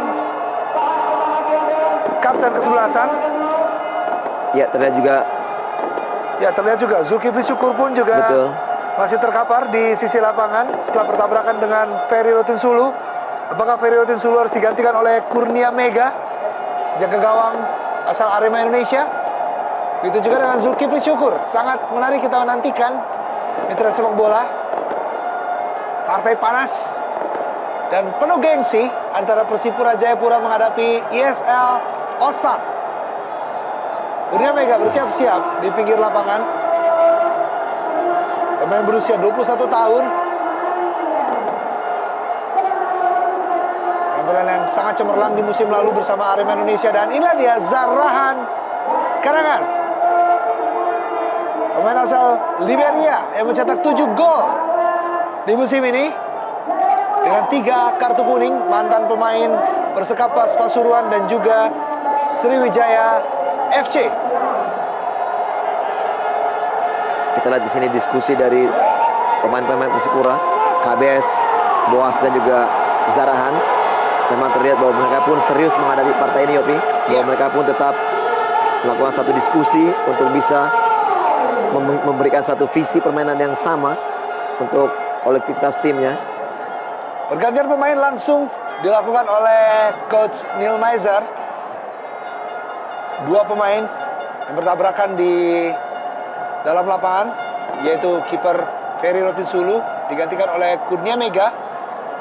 A: kapten kesebelasan.
B: Ya, terlihat juga Zulkifli Syukur pun juga masih terkapar di sisi lapangan setelah bertabrakan dengan Ferry Rotinsulu. Apakah Ferry Rotinsulu harus digantikan oleh Kurnia Mega, jaga gawang asal Arema Indonesia? Begitu juga dengan Zulkifli Syukur. Sangat menarik kita menantikan mitra sepak bola. Partai panas dan penuh gengsi antara Persipura Jayapura menghadapi ESL All Star. Kurnia Mega bersiap-siap di pinggir lapangan. Pemain berusia 21 tahun. Penampilan yang sangat cemerlang di musim lalu bersama Arema Indonesia. Dan inilah dia Zarahan Kerangan, pemain asal Liberia yang mencetak 7 gol di musim ini dengan 3 kartu kuning. Mantan pemain Persekapas Pasuruan dan juga Sriwijaya FC. kita lihat di sini diskusi dari pemain-pemain Persipura, KBS, Boas dan juga Zarahan. Memang terlihat bahwa mereka pun serius menghadapi partai ini, Yopi. Bahwa mereka pun tetap melakukan satu diskusi untuk bisa memberikan satu visi permainan yang sama untuk kolektivitas timnya.
A: Pergantian pemain langsung dilakukan oleh Coach Neil Meiser. 2 pemain yang bertabrakan di dalam lapangan, yaitu kiper Ferry Rotinsulu digantikan oleh Kurnia Mega,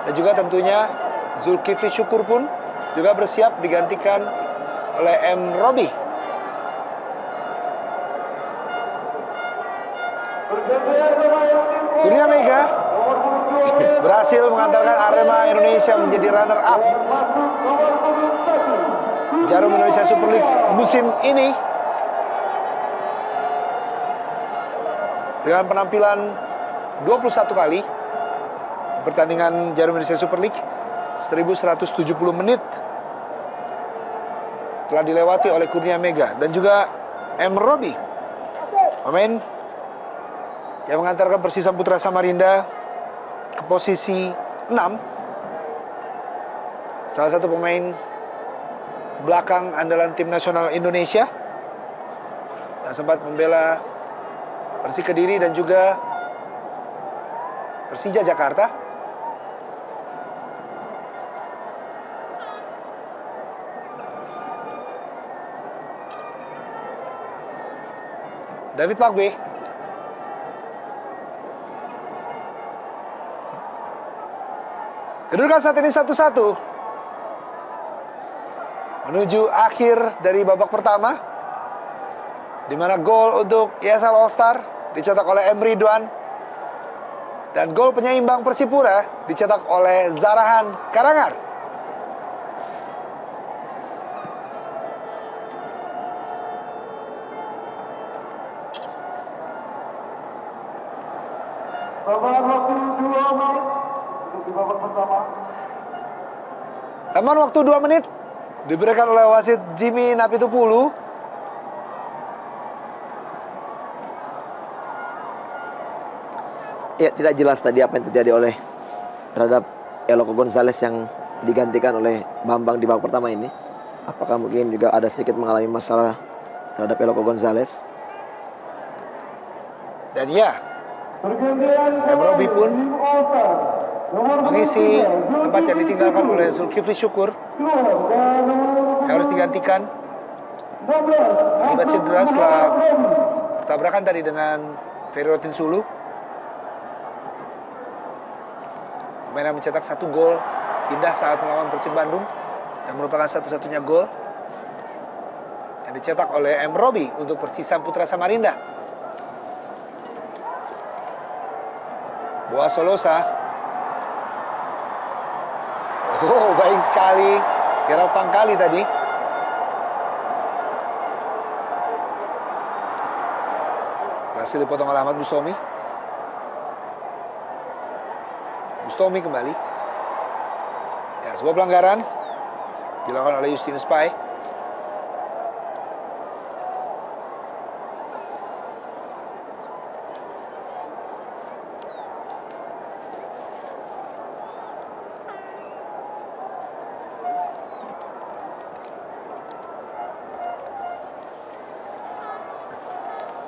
A: dan juga tentunya Zulkifli Syukur pun juga bersiap digantikan oleh M. Robi. Kurnia Mega berhasil mengantarkan Arema Indonesia menjadi runner up Jarum Indonesia Super League musim ini dengan penampilan 21 kali pertandingan Jarum Indonesia Super League. 1170 menit telah dilewati oleh Kurnia Mega dan juga M. Robi, pemain yang mengantarkan Persisam Putra Samarinda ke posisi 6. Salah satu pemain belakang andalan tim nasional Indonesia yang sempat membela Persik Kediri dan juga Persija Jakarta. David Pakbe. Kedudukan saat ini 1-1 menuju akhir dari babak pertama, di mana gol untuk ESL All Star dicetak oleh M. Ridwan dan gol penyeimbang Persipura dicetak oleh Zarahan Karangar. Taman waktu 2 menit diberikan oleh wasit Jimmy Napitupulu.
B: Ya, tidak jelas tadi apa yang terjadi terhadap Eloko Gonzalez yang digantikan oleh Bambang di babak pertama ini. Apakah mungkin juga ada sedikit mengalami masalah terhadap Eloko Gonzalez?
A: Dan ya, M. Robi pun mengisi tempat yang ditinggalkan oleh Zulkifli Syukur yang harus digantikan akibat cedera setelah bertabrakan tadi dengan Ferry Rotinsulu. Pemain yang mencetak 1 gol indah saat melawan Persib Bandung dan merupakan satu-satunya gol yang dicetak oleh M. Robi untuk Persisam Putra Samarinda. Boas Solosa. Oh, baik sekali. Kira Pangkali tadi. Berhasil dipotong oleh Ahmad Bustomi. Bustomi kembali. Ya, sebuah pelanggaran dilakukan oleh Justinus Pai.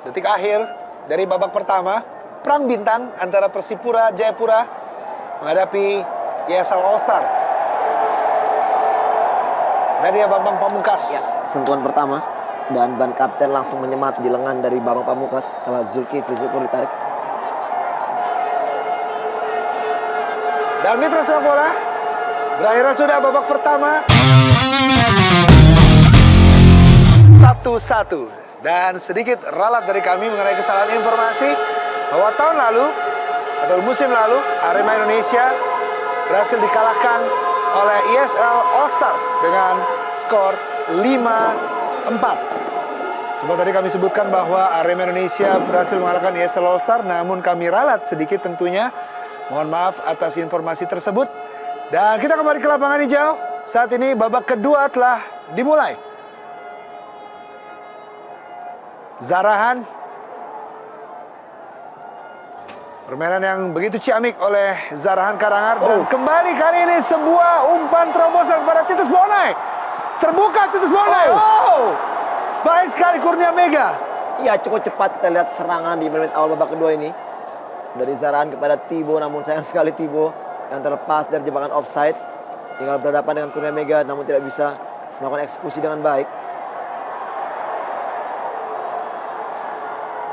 A: Detik akhir dari babak pertama, perang bintang antara Persipura Jayapura menghadapi ESL All Star. Dan dia Bambang Pamungkas.
B: Ya, sentuhan pertama dan ban kapten langsung menyemat di lengan dari Bambang Pamungkas setelah Zulkifli Syukur ditarik.
A: Dan mitra sepak bola, berakhirnya sudah babak pertama 1-1. Dan sedikit ralat dari kami mengenai kesalahan informasi bahwa tahun lalu atau musim lalu Arema Indonesia berhasil dikalahkan oleh ESL All Star dengan skor 5-4. Sebab tadi kami sebutkan bahwa Arema Indonesia berhasil mengalahkan ESL All Star, namun kami ralat sedikit tentunya. Mohon maaf atas informasi tersebut. Dan kita kembali ke lapangan hijau. Saat ini babak kedua telah dimulai. Zarahan, permainan yang begitu ciamik oleh Zarahan Karangar. Dan kembali kali ini sebuah umpan terobosan kepada Titus Bonai. Terbuka Titus Bonai. Oh, baik sekali Kurnia Mega.
B: Iya, cukup cepat kita lihat serangan di menit awal babak kedua ini. Dari Zarahan kepada Tibo, namun sayang sekali Tibo yang terlepas dari jebakan offside. Tinggal berhadapan dengan Kurnia Mega, namun tidak bisa melakukan eksekusi dengan baik.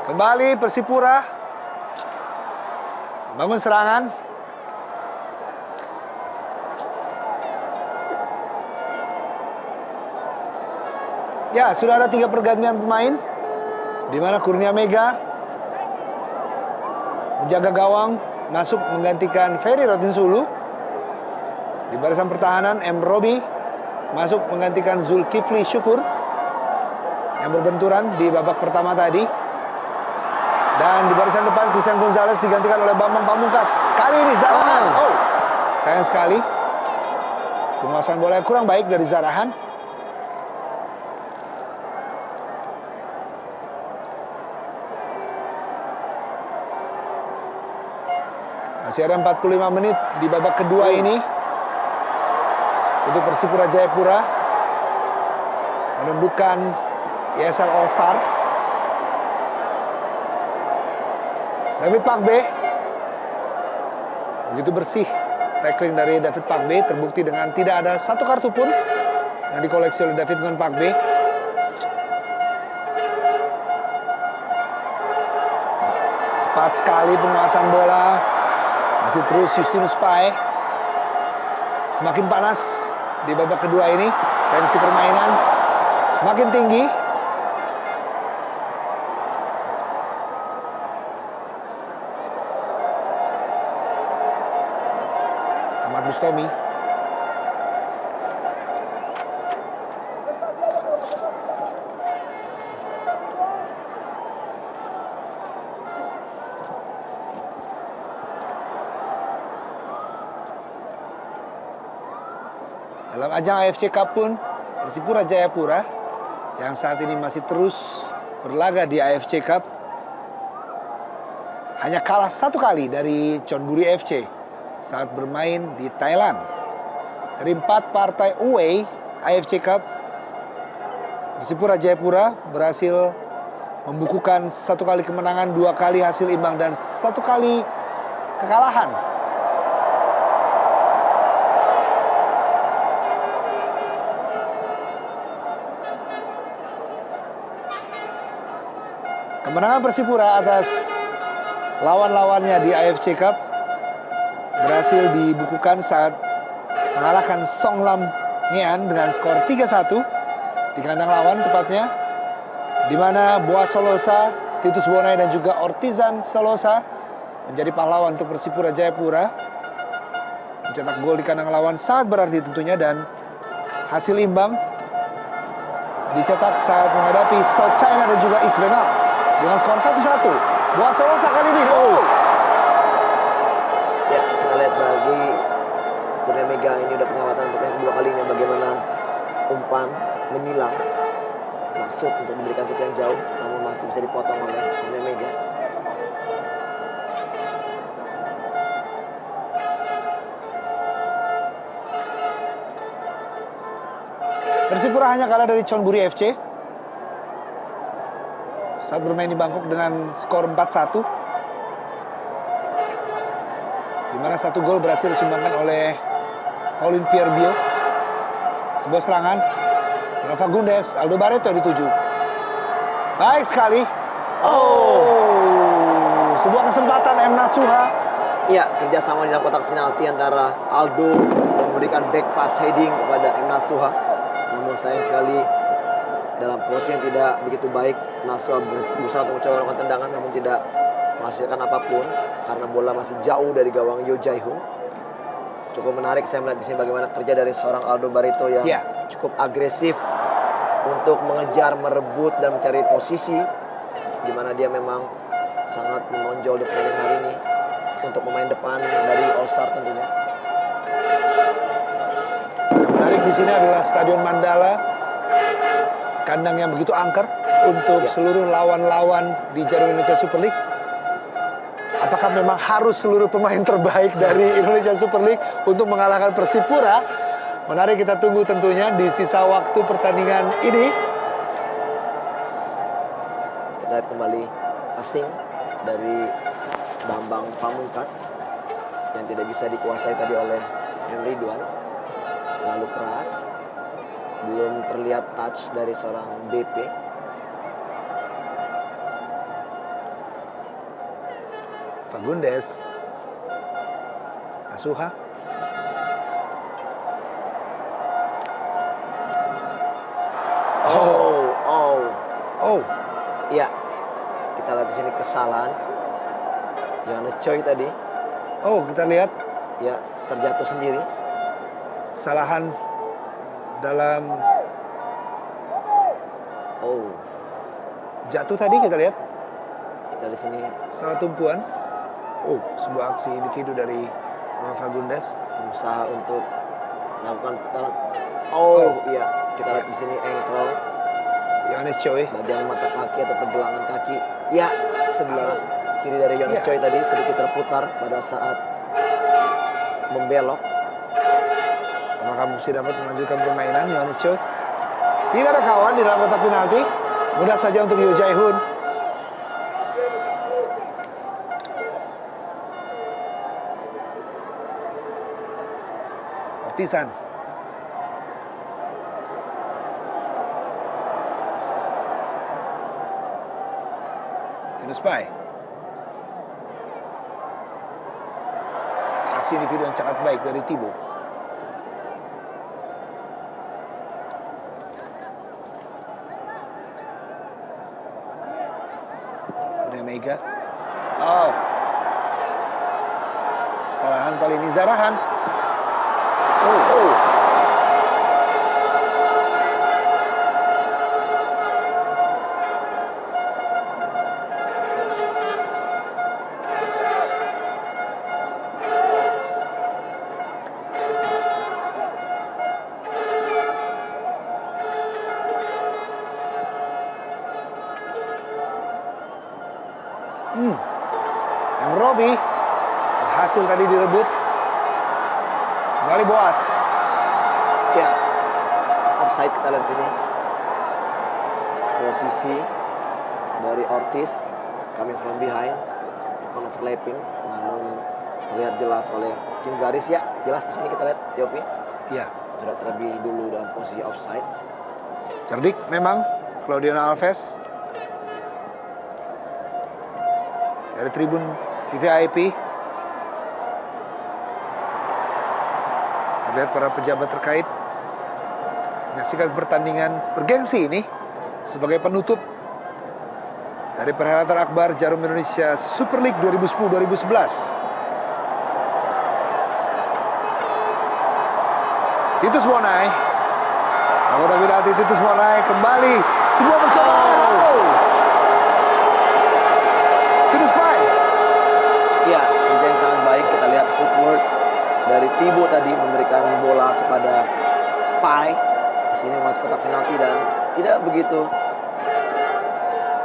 A: Kembali Persipura bangun serangan. Ya, sudah ada 3 pergantian pemain, di mana Kurnia Mega menjaga gawang, masuk menggantikan Ferry Rotinsulu. Di barisan pertahanan, M. Robi masuk menggantikan Zulkifli Syukur yang berbenturan di babak pertama tadi. Dan di barisan depan Christian Gonzalez digantikan oleh Bambang Pamungkas. Kali ini Zarahan. Oh, sayang sekali penguasaan bola yang kurang baik dari Zarahan. Masih ada 45 menit di babak kedua ini untuk Persipura Jayapura. menundukkan ESL All Star. David Pakbe. Begitu bersih tackling dari David Pakbe, terbukti dengan tidak ada satu kartu pun yang dikoleksi oleh David Ngon Pakbe. Cepat sekali penguasaan bola. Masih terus Justinus Pae. Semakin panas di babak kedua ini. Tensi permainan semakin tinggi. Ahmad Bustomi. Dalam ajang AFC Cup pun, Persipura Jayapura yang saat ini masih terus berlaga di AFC Cup hanya kalah satu kali dari Chonburi FC saat bermain di Thailand. Dari 4 partai away AFC Cup, Persipura Jayapura berhasil membukukan 1 kali kemenangan, 2 kali hasil imbang, dan 1 kali kekalahan. Kemenangan Persipura atas lawan-lawannya di AFC Cup berhasil dibukukan saat mengalahkan Songlam Ngean dengan skor 3-1 di kandang lawan tepatnya, di mana Boas Solosa, Titus Bonai dan juga Ortizan Solosa menjadi pahlawan untuk Persipura Jayapura. Mencetak gol di kandang lawan sangat berarti tentunya, dan hasil imbang dicetak saat menghadapi South China dan juga East Bengal dengan skor 1-1. Boas Solosa kali ini.
B: Ya, kita lihat bagi Kurnia Mega ini udah penyawatan untuk yang kedua kalinya, bagaimana umpan menyilang maksud untuk memberikan putih yang jauh, namun masih bisa dipotong oleh Kurnia Mega.
A: Persipura hanya kalah dari Chonburi FC saat bermain di Bangkok dengan skor 4-1, di mana 1 gol berhasil disumbangkan oleh Paulin Pierre Bio. Sebuah serangan Rafa Gundes, Aldo Barreto dituju. Baik sekali. Sebuah kesempatan M. Nasuha.
B: Iya, kerjasama di dalam kotak penalti antara Aldo yang memberikan back pass heading kepada M. Nasuha. Namun sayang sekali dalam posisi yang tidak begitu baik, Nasuha berusaha untuk mencoba melakukan tendangan namun tidak menghasilkan apapun karena bola masih jauh dari gawang Yo Jae-hoon. Cukup menarik saya melihat di sini bagaimana kerja dari seorang Aldo Barreto yang cukup agresif untuk mengejar, merebut dan mencari posisi, di mana dia memang sangat menonjol di pertandingan hari ini untuk pemain depan dari All Star tentunya.
A: Yang menarik di sini adalah Stadion Mandala, kandang yang begitu angker untuk seluruh lawan-lawan di Jarum Indonesia Super League. Apakah memang harus seluruh pemain terbaik dari Indonesia Super League untuk mengalahkan Persipura? Menarik, kita tunggu tentunya di sisa waktu pertandingan ini.
B: Kita lihat kembali passing dari Bambang Pamungkas yang tidak bisa dikuasai tadi oleh Henry Duan. Terlalu keras. Belum terlihat touch dari seorang BP.
A: Fagundes, Asuha,
B: Iya, kita lihat di sini kesalahan Johannes Choi tadi.
A: Kita lihat
B: Ya, terjatuh sendiri.
A: kesalahan dalam jatuh tadi, kita lihat
B: Kita di sini
A: salah tumpuan. Sebuah aksi individu dari Fagundes.
B: berusaha untuk melakukan putaran. Iya, kita lihat di sini ankle,
A: Johannes Choi.
B: bagian mata kaki atau pergelangan kaki. Ya, sebelah kiri dari Johannes Choi tadi sedikit terputar pada saat membelok.
A: Apakah masih dapat melanjutkan permainan Johannes Choi? Tidak ada kawan di dalam kotak penalti. Mudah saja untuk Yoo Jae-hoon. Ortisan. Tinus Pai. Aksi individu yang sangat baik dari Thibaut. Mega. Oh. Salahan kali ini Zarahan. Oh. Yang Robi berhasil tadi direbut. Kembali Boas.
B: Ya, offside kita lihat sini. Posisi dari Ortiz coming from behind, akan overlapping, namun terlihat jelas oleh Kim Garis ya. Jelas di sini kita lihat Yopi.
A: Ya,
B: Sudah terlebih dulu dalam posisi offside.
A: cerdik memang Claudiano Alves. Dari tribun VVIP terlihat para pejabat terkait menyaksikan pertandingan bergengsi ini sebagai penutup dari perhelatan akbar Jarum Indonesia Super League 2010-2011. Titus Monai, anggota penalti Titus Monai kembali sebuah percobaan. Titus Pai.
B: Ya, kerja yang sangat baik. Kita lihat footwork dari Thibaut tadi memberikan bola kepada Pai. Di sini masuk kotak penalti dan tidak begitu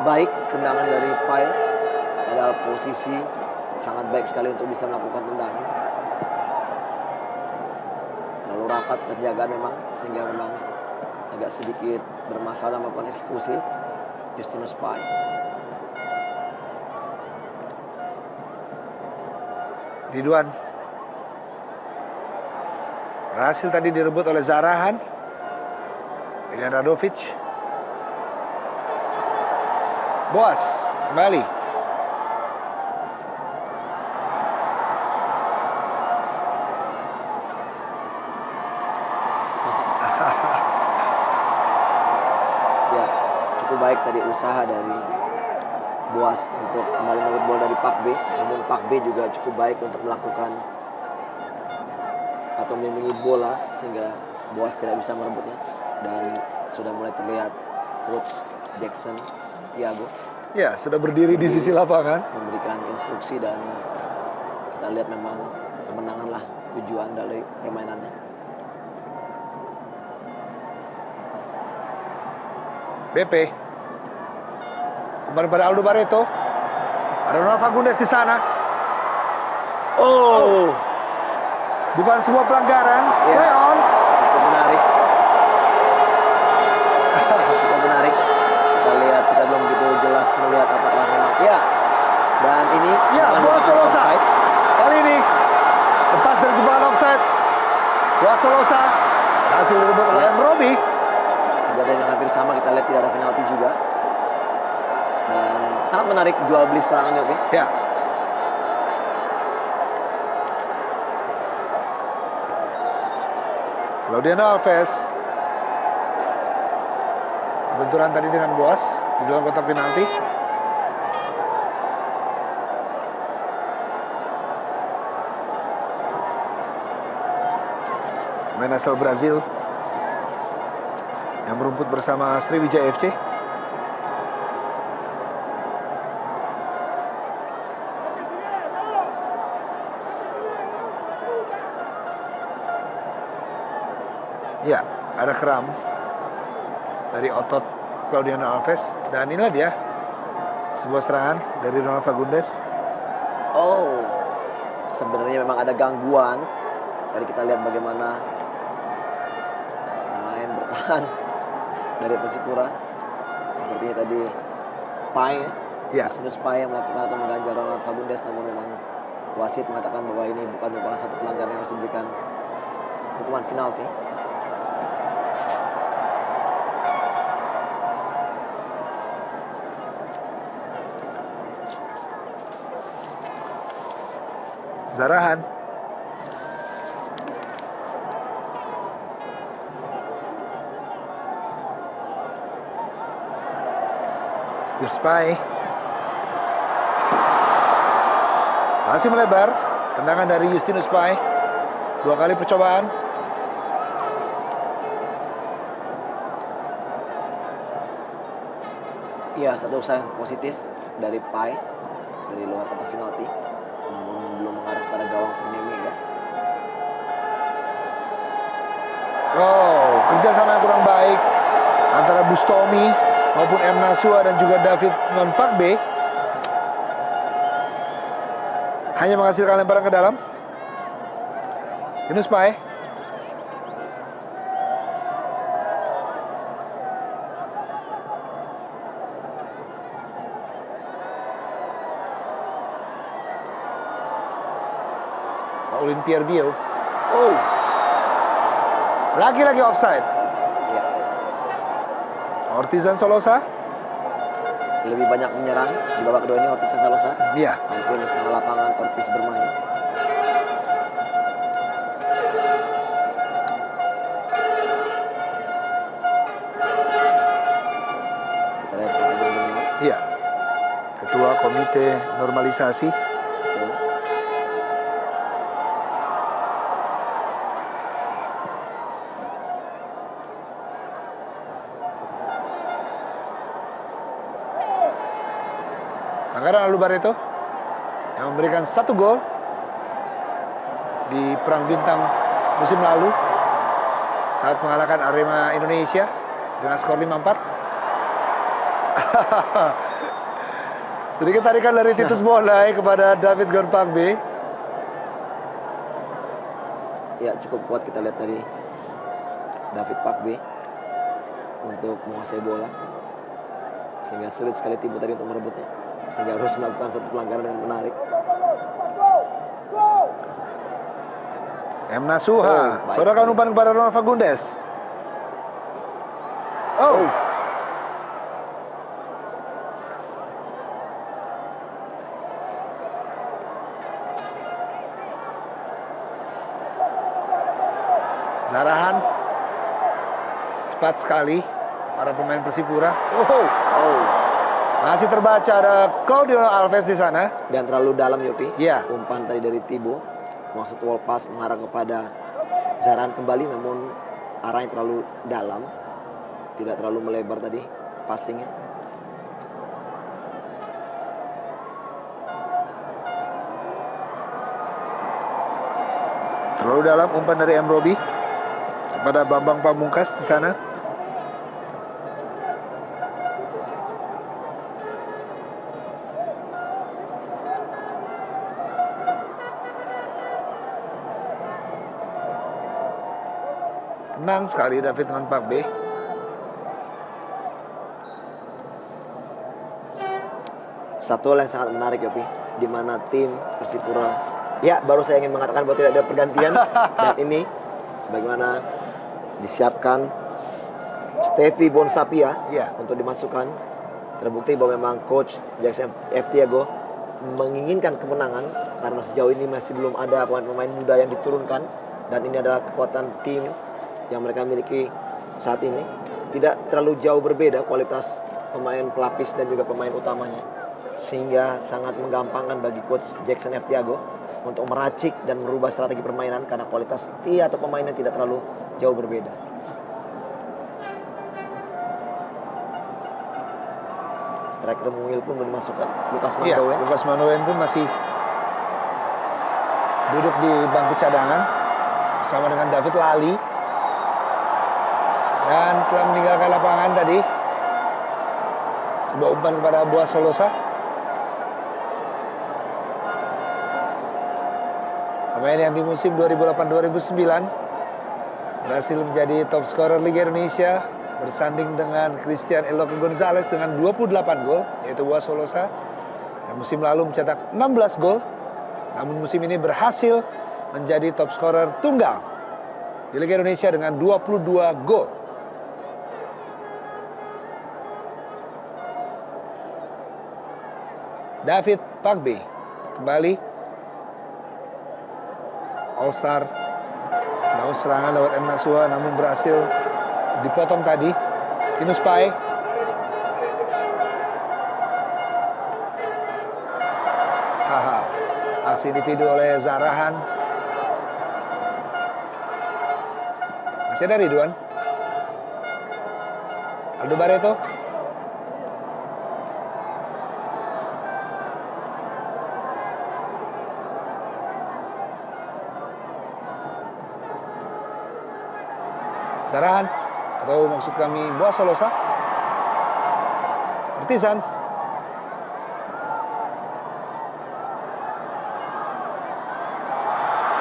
B: baik tendangan dari Pai. Padahal posisi sangat baik sekali untuk bisa melakukan tendangan. Terlalu rapat penjagaan memang, sehingga memang agak sedikit bermasalah dalam melakukan eksekusi Justinus Pai.
A: Ridwan berhasil tadi direbut oleh Zarahan. Ilian Radovic. Boas kembali.
B: Ya, cukup baik tadi usaha dari Boas untuk kembali merebut bola dari Pak B. Namun Pak B juga cukup baik untuk melakukan atau melindungi bola sehingga Boas tidak bisa merebutnya. Dan sudah mulai terlihat Coach Jackson Tiago
A: Ya, sudah berdiri di sisi lapangan.
B: memberikan instruksi dan kita lihat memang kemenangan lah tujuan dari permainannya.
A: BP. Kembali pada Aldo Barreto. Ada Ronald Fagundes di sana.
B: Oh,
A: Bukan sebuah pelanggaran.
B: Ya.
A: Play on.
B: cukup menarik. Cukup menarik. Kita lihat, kita belum begitu jelas melihat apakah memang ya. Dan ini
A: Ya,
B: bukan
A: bola Solosa.
B: offside.
A: Kali ini lepas dari jebakan offside. Boa Solosa hasil direbut oleh
B: Ya.
A: M. Robi.
B: Kejadian yang hampir sama, kita lihat tidak ada penalti juga. Dan sangat menarik jual beli serangan Yopi.
A: Ya. Claudiano Alves. Benturan tadi dengan Boas di dalam kotak penalti. Pemain asal Brazil yang merumput bersama Sriwijaya FC. Ya, ada kram dari otot Claudiano Alves. Dan inilah dia sebuah serangan dari Ronald Fagundes.
B: Oh, sebenarnya memang ada gangguan. Tadi kita lihat bagaimana pemain bertahan dari Persipura. Sepertinya tadi Pai
A: Ya.
B: Justinus Pai yang melakukan atau mengganjal Ronald Fagundes, namun memang wasit mengatakan bahwa ini bukan merupakan satu pelanggaran yang harus diberikan hukuman penalti.
A: Zarahan. Justinus Pai. Masih melebar. Tendangan dari Justinus Pai. 2 kali percobaan.
B: Iya, satu usaha yang positif dari Pai dari luar kotak penalti, namun belum mengarah pada gawang Kurnia.
A: Oh, kerjasama yang kurang baik antara Bustomi maupun M. Nasua dan juga David Ngonpakbe. Hanya menghasilkan lemparan ke dalam. Justinus Pai. Paulin Pierbio. Oh. Lagi-lagi offside.
B: Ya,
A: Ortizan Solosa.
B: lebih banyak menyerang di babak kedua ini Ortiz Salosa.
A: Iya.
B: Hampir di setengah lapangan Ortiz bermain. Kita lihat Pak Agung Gumilar.
A: Iya. Ketua Komite Normalisasi.
B: Betul.
A: Pelanggaran Aldo Barreto yang memberikan 1 gol di Perang Bintang musim lalu saat mengalahkan Arema Indonesia dengan skor 5-4. Sedikit tarikan dari Titus Bolai kepada David Ngonpakbe.
B: Ya, cukup kuat kita lihat tadi David Pakbe untuk menguasai bola, sehingga sulit sekali Tibo tadi untuk merebutnya, sehingga harus melakukan satu pelanggaran dengan menarik.
A: M. Nasuha.
B: Oh, baik
A: Saudara
B: sekali.
A: umpan kepada Ronald Fagundes. Oh. Zarahan. Cepat sekali para pemain Persipura. Oh.
B: Oh,
A: Masih terbaca ada Claudio Alves di sana.
B: dan terlalu dalam Yopi.
A: Iya.
B: Umpan tadi dari Tibo, maksud wall pass mengarah kepada Zaran kembali, namun arahnya terlalu dalam, tidak terlalu melebar tadi passingnya.
A: Terlalu dalam umpan dari M. Robi kepada Bambang Pamungkas di sana. Tenang sekali David Ngonpakbe.
B: Satu hal yang sangat menarik Yopi, di mana tim Persipura, ya baru saya ingin mengatakan bahwa tidak ada pergantian, dan ini bagaimana disiapkan Steffi Bonsapia
A: Iya.
B: untuk dimasukkan. Terbukti bahwa memang coach Jackson F. Tiago menginginkan kemenangan karena sejauh ini masih belum ada pemain-pemain muda yang diturunkan, dan ini adalah kekuatan tim yang mereka miliki saat ini. Tidak terlalu jauh berbeda kualitas pemain pelapis dan juga pemain utamanya, sehingga sangat menggampangkan bagi coach Jackson F. Tiago untuk meracik dan merubah strategi permainan karena kualitas atau pemainnya tidak terlalu jauh berbeda. Striker mungil pun belum dimasukkan, Lukas
A: Iya,
B: Mandowen.
A: Lukas Mandowen pun masih duduk di bangku cadangan bersama dengan David Lali, dan telah meninggalkan lapangan tadi. Sebuah umpan kepada Boas Solosa. Pemain yang di musim 2008-2009 berhasil menjadi top scorer Liga Indonesia bersanding dengan Christian Eloque Gonzalez dengan 28 gol, yaitu Boas Solosa. Dan musim lalu mencetak 16 gol. Namun musim ini berhasil menjadi top scorer tunggal di Liga Indonesia dengan 22 gol. David Pagbe kembali All-Star. Bangun serangan lewat M. Nasua, namun berhasil dipotong tadi. Kinus Pai. Haha. Aksi individu oleh Zarahan. Masih ada Ridwan. Aldo Barreto. Zarahan, atau maksud kami Boas Solosa. Partizan.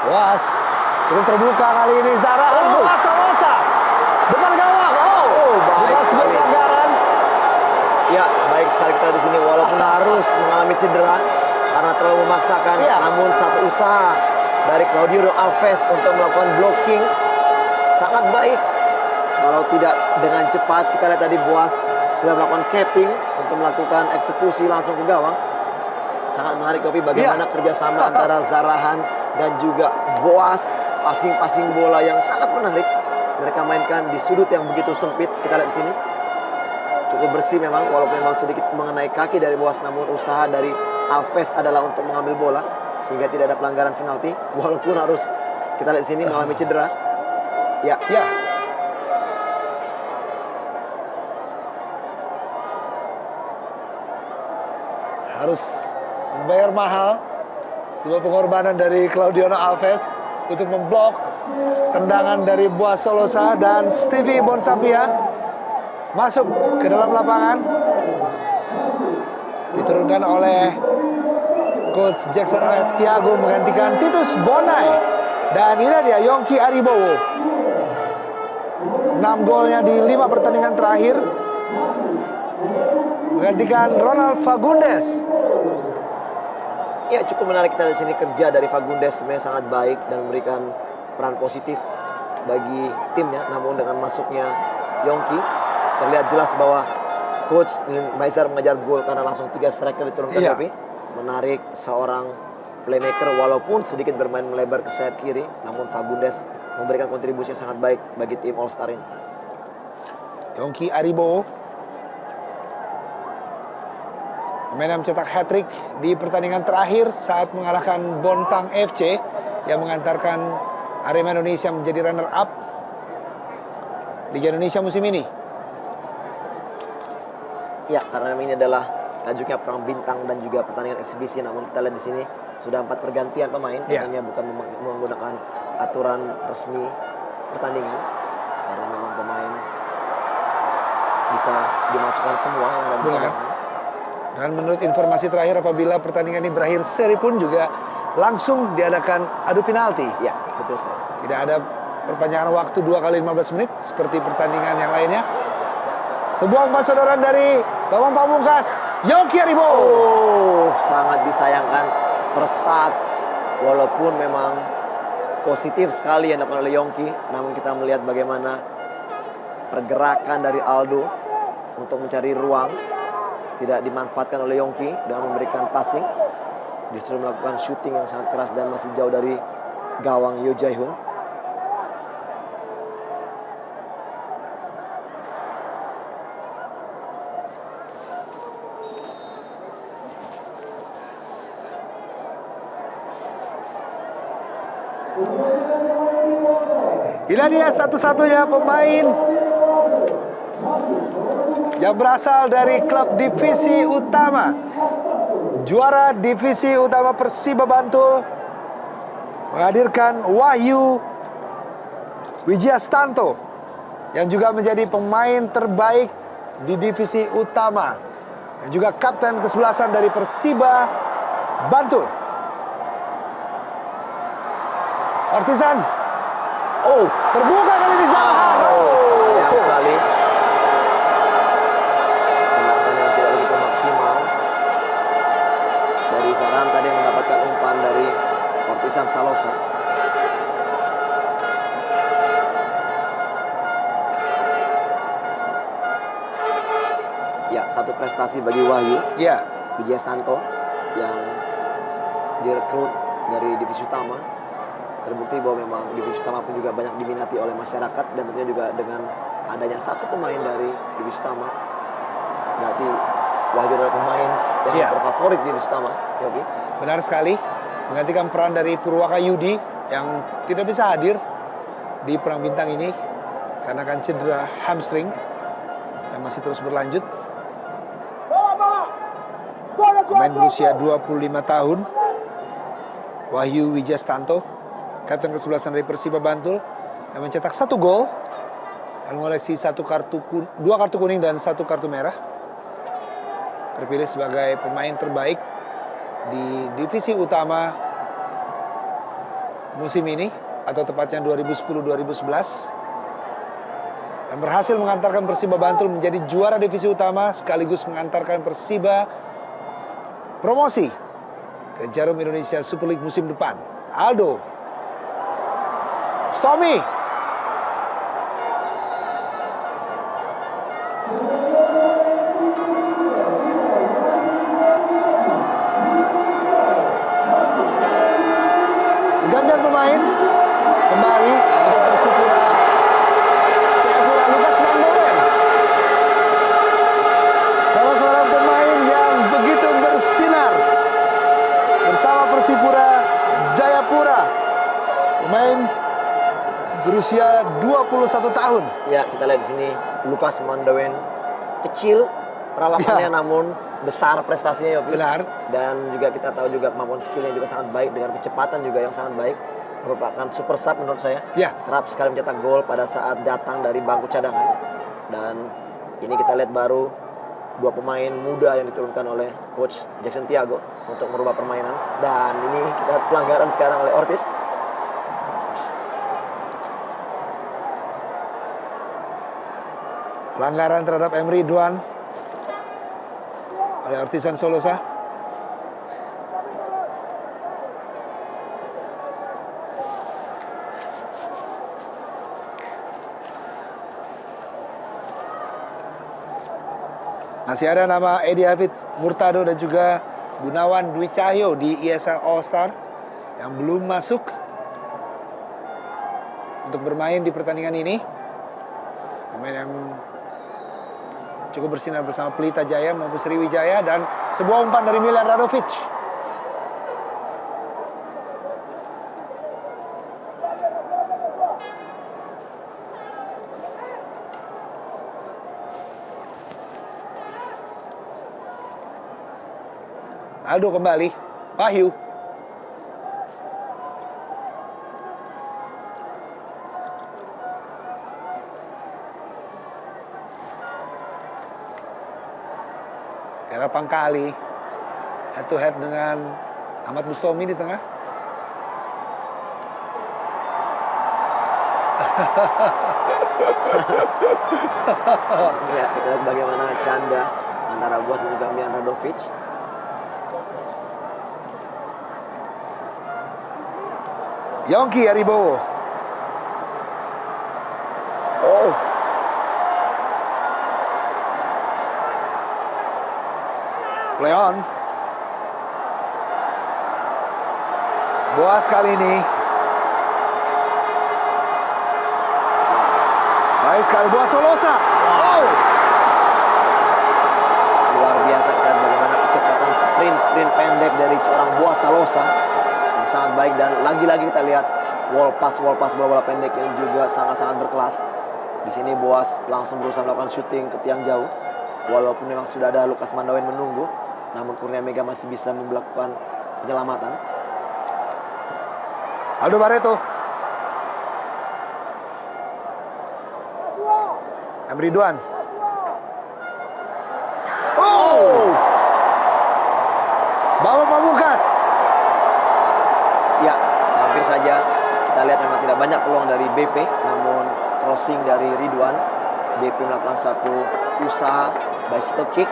A: Boas cukup terbuka kali ini. Zarahan, Boas Solosa depan gawang.
B: Baik
A: Boas
B: sekali.
A: pelanggaran.
B: Ya, baik sekali kita di sini walaupun harus mengalami cedera karena terlalu memaksakan.
A: Iya.
B: Namun satu usaha dari Claudio Alves untuk melakukan blocking sangat baik. Kalau tidak dengan cepat, kita lihat tadi Boas sudah melakukan capping untuk melakukan eksekusi langsung ke gawang. Sangat menarik Kopi bagaimana kerjasama antara Zarahan dan juga Boas. Passing-passing bola yang sangat menarik. Mereka mainkan di sudut yang begitu sempit. Kita lihat di sini. Cukup bersih memang, walaupun memang sedikit mengenai kaki dari Boas. Namun usaha dari Alves adalah untuk mengambil bola sehingga tidak ada pelanggaran penalti. Walaupun harus kita lihat di sini mengalami cedera. Ya.
A: Harus membayar mahal sebuah pengorbanan dari Claudio Alves untuk memblok tendangan dari Boas Solosa. Dan Stevie Bonsapia masuk ke dalam lapangan, diturunkan oleh Coach Jackson F. Tiago menggantikan Titus Bonai. Dan ini dia Yongki Aribowo, 6 golnya di 5 pertandingan terakhir, menggantikan Ronald Fagundes.
B: Ya, cukup menarik kita di sini. Kerja dari Fagundes sebenarnya sangat baik dan memberikan peran positif bagi timnya. Namun dengan masuknya Yongki, terlihat jelas bahwa Coach Maizar mengejar gol karena langsung 3 striker diturunkan.
A: Iya.
B: Tapi menarik seorang playmaker walaupun sedikit bermain melebar ke sayap kiri. Namun Fagundes memberikan kontribusi yang sangat baik bagi tim All Star ini.
A: Yongki Aribowo, pemain yang mencetak hat-trick di pertandingan terakhir saat mengalahkan Bontang FC yang mengantarkan Arema Indonesia menjadi runner-up Liga Indonesia musim ini.
B: Ya, karena memang ini adalah tajuknya perang bintang dan juga pertandingan eksibisi. Namun kita lihat di sini sudah 4 pergantian pemain, tentunya bukan menggunakan aturan resmi pertandingan karena memang pemain bisa dimasukkan semua yang ada di cadangan.
A: Dan menurut informasi terakhir, apabila pertandingan ini berakhir seri pun juga langsung diadakan adu penalti.
B: Ya, betul sekali.
A: Tidak ada perpanjangan waktu 2 kali 15 menit seperti pertandingan yang lainnya. Sebuah umpan sodoran dari Bambang Pamungkas, Yongki Aribowo.
B: Sangat disayangkan first touch. Walaupun memang positif sekali yang dilakukan oleh Yongki, namun kita melihat bagaimana pergerakan dari Aldo untuk mencari ruang tidak dimanfaatkan oleh Yongki dengan memberikan passing. Justru melakukan shooting yang sangat keras dan masih jauh dari gawang Yo Jae-hoon.
A: Inilah dia satu-satunya pemain yang berasal dari klub divisi utama, juara divisi utama Persiba Bantul, menghadirkan Wahyu Wijiastanto yang juga menjadi pemain terbaik di divisi utama dan juga kapten kesebelasan dari Persiba Bantul. Partizan terbuka kali ini Zarahan.
B: Sayang sekali. Abraham tadi yang mendapatkan umpan dari Ortisan Salosa. Ya, satu prestasi bagi Wahyu
A: Ya,
B: Wijayanto yang direkrut dari divisi utama. Terbukti bahwa memang divisi utama pun juga banyak diminati oleh masyarakat, dan tentunya juga dengan adanya satu pemain dari divisi utama, berarti Wahyu adalah pemain yang
A: Iya.
B: terfavorit di divisi utama. Yogi.
A: benar sekali. Menggantikan peran dari Purwaka Yudi yang tidak bisa hadir di Perang Bintang ini karena kan cedera hamstring yang masih terus berlanjut. Pemain berusia 25 tahun, Wahyu Wijayanto, kapten ke-11 dari Persiba Bantul, yang mencetak 1 gol dan mengoleksi 2 kartu kuning dan 1 kartu merah. Terpilih sebagai pemain terbaik di divisi utama musim ini, atau tepatnya 2010-2011, dan berhasil mengantarkan Persiba Bantul menjadi juara divisi utama sekaligus mengantarkan Persiba promosi ke Jarum Indonesia Super League musim depan. Aldo Stomy. Gantian pemain kembali untuk Persipura Jayapura, Lukas Mandowen. Salah seorang pemain yang begitu bersinar bersama Persipura Jayapura. Pemain berusia 21 tahun.
B: Ya, kita lihat di sini Lukas Mandowen kecil perawakannya,
A: Ya.
B: namun besar prestasinya, Yogi.
A: Benar.
B: Dan juga kita tahu juga kemampuan skillnya juga sangat baik, dengan kecepatan juga yang sangat baik. Merupakan super sub menurut saya.
A: Ya.
B: Kerap sekali mencetak gol pada saat datang dari bangku cadangan. Dan ini kita lihat baru 2 pemain muda yang diturunkan oleh coach Jackson Tiago untuk merubah permainan. Dan ini kita pelanggaran sekarang oleh Ortiz.
A: Pelanggaran terhadap Emri Duan oleh Ortisan Solosa. Masih ada nama Edi Hafid Murtado dan juga Gunawan Dwi Cahyo di ESL All Star yang belum masuk untuk bermain di pertandingan ini. Pemain yang cukup bersinar bersama Pelita Jaya maupun Sriwijaya, dan sebuah umpan dari Milan Radovic. Aldo kembali, Wahyu. Era Pangkali head to head dengan Ahmad Bustomi di tengah.
B: Ya, kita lihat bagaimana canda antara Boas dan juga Milan Radovic.
A: Yongki Aribowo.
B: Oh,
A: Play on. Boas kali ini. Baik sekali Boas Solosa. Oh.
B: luar biasa, kita lihat bagaimana kecepatan sprint pendek dari seorang Boas Salosa yang sangat baik. Dan lagi-lagi kita lihat wall pass bola-bola pendek yang juga sangat-sangat berkelas. Di sini Boas langsung berusaha melakukan shooting ke tiang jauh. Walaupun memang sudah ada Lukas Mandowen menunggu, namun Kurnia Mega masih bisa melakukan penyelamatan.
A: Aldo Barreto. Emri Duan. Oh. Bawa Pamungkas.
B: Ya, hampir saja kita lihat memang tidak banyak peluang dari BP, namun crossing dari Ridwan. BP melakukan satu usaha bicycle kick,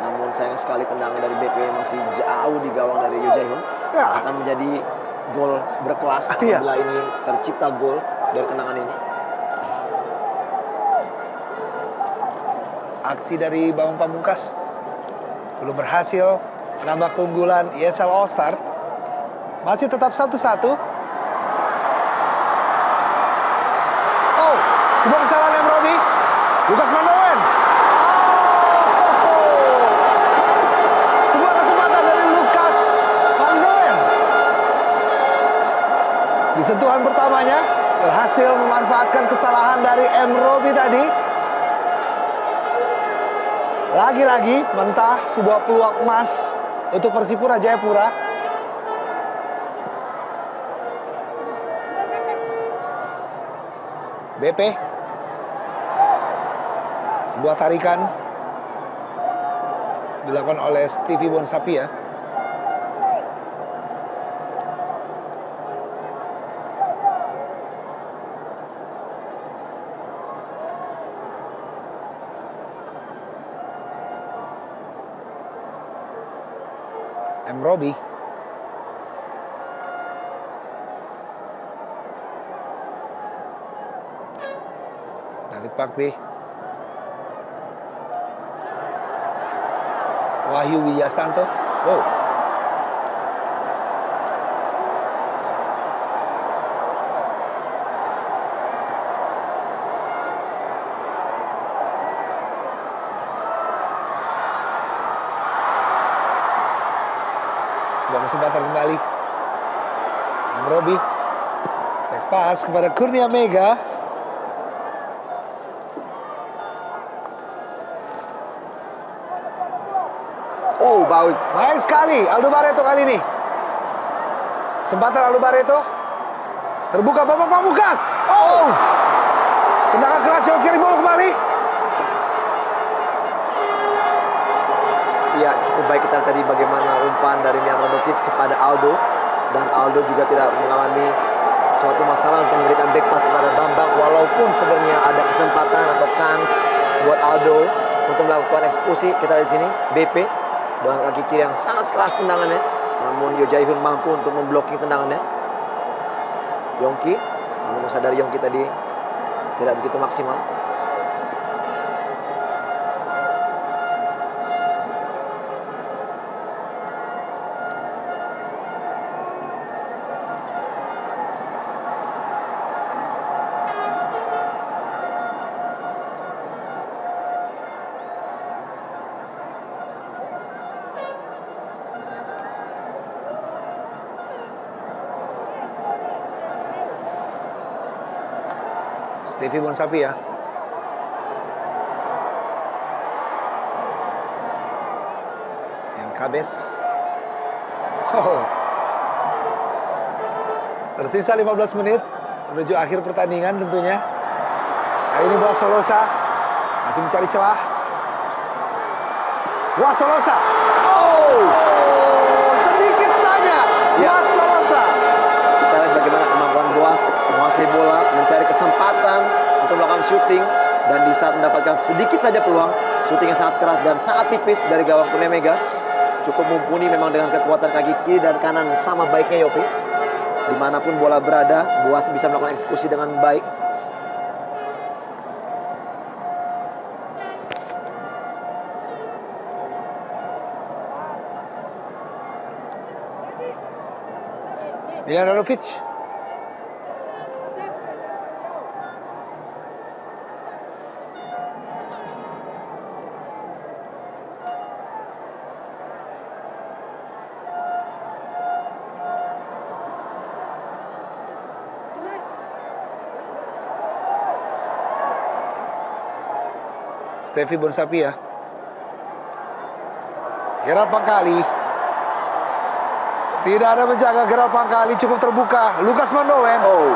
B: namun sayang sekali tendangan dari BP masih jauh di gawang dari Yo Jae-hyun.
A: Ya.
B: Akan menjadi gol berkelas
A: Iya.
B: apabila ini tercipta gol dari tendangan ini.
A: Aksi dari Bambang Pamungkas belum berhasil menambah keunggulan ESL All Star. Masih tetap 1-1. Oh, sebuah kesalahan Emrobi. Lukas Mandowen. Oh, sebuah kesempatan dari Lukas Mandowen. Di sentuhan pertamanya berhasil memanfaatkan kesalahan dari Emrobi tadi. Lagi-lagi mentah sebuah peluang emas untuk Persipura Jayapura. BP. Sebuah tarikan dilakukan oleh Stevie Bonsapia. Robi. David Pakbe. Wahyu Wijastanto. Wow. Sebuah kesempatan kembali. Robi. Back pass kepada Kurnia Mega.
B: Oh, Bawi.
A: Baik sekali Aldo Barreto kali ini. Kesempatan Aldo Barreto. Terbuka Bambang Pamungkas. Oh. Tendangan keras yang kiri bola kembali.
B: Ya, cukup baik kita lihat tadi bagaimana umpan dari Mian Radovic kepada Aldo. Dan Aldo juga tidak mengalami suatu masalah untuk memberikan back pass kepada Bambang. Walaupun sebenarnya ada kesempatan atau kans buat Aldo untuk melakukan eksekusi. Kita lihat di sini, BP dengan kaki kiri yang sangat keras tendangannya. Namun Yo Jae-hyun mampu untuk memblocking tendangannya. Yongki, namun sadari Yongki tadi tidak begitu maksimal.
A: Stevie Bonsapia. Yang Kabes. Oh. Tersisa 15 menit menuju akhir pertandingan tentunya. Kali ini Boas Solosa masih mencari celah. Boas Solosa. Oh, sedikit saja. Boas Solosa.
B: Kita lihat bagaimana kemampuan Boas menguasai bola, mencari kesempatan untuk melakukan syuting, dan di saat mendapatkan sedikit saja peluang, syuting yang sangat keras dan sangat tipis dari gawang Kurnia Mega. Cukup mumpuni memang dengan kekuatan kaki kiri dan kanan sama baiknya Yopi. Dimanapun bola berada, Boas bisa melakukan eksekusi dengan baik.
A: Milan Radovic. Stevie Bonsapia. Gerard Pangkali. Tidak ada menjaga Gerard Pangkali, cukup terbuka. Lukas Mandowen.
B: Oh.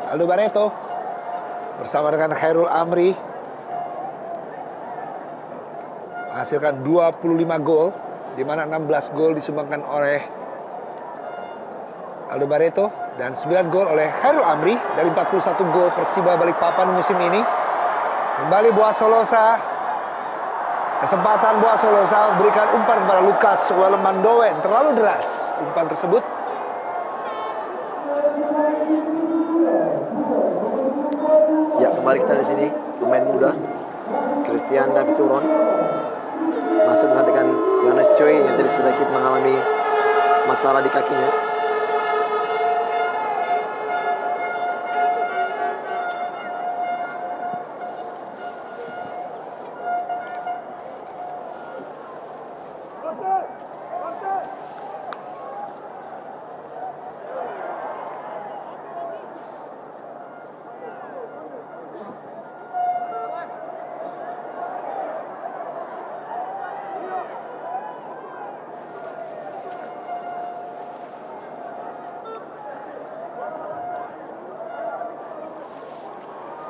A: Aldo Barreto. bersama dengan Khairul Amri menghasilkan 25 gol, di mana 16 gol disumbangkan oleh Aldo Barreto dan 9 gol oleh Khairul Amri. Dari 41 gol Persiba Balikpapan musim ini. Kembali Boa Solosa. Kesempatan Boa Solosa memberikan umpan kepada Lukas Welemandowen. Terlalu deras umpan tersebut.
B: Ya, kembali kita di sini pemain muda Christian David Turon masuk menggantikan Yohanes Choi yang tadi sedikit mengalami masalah di kakinya.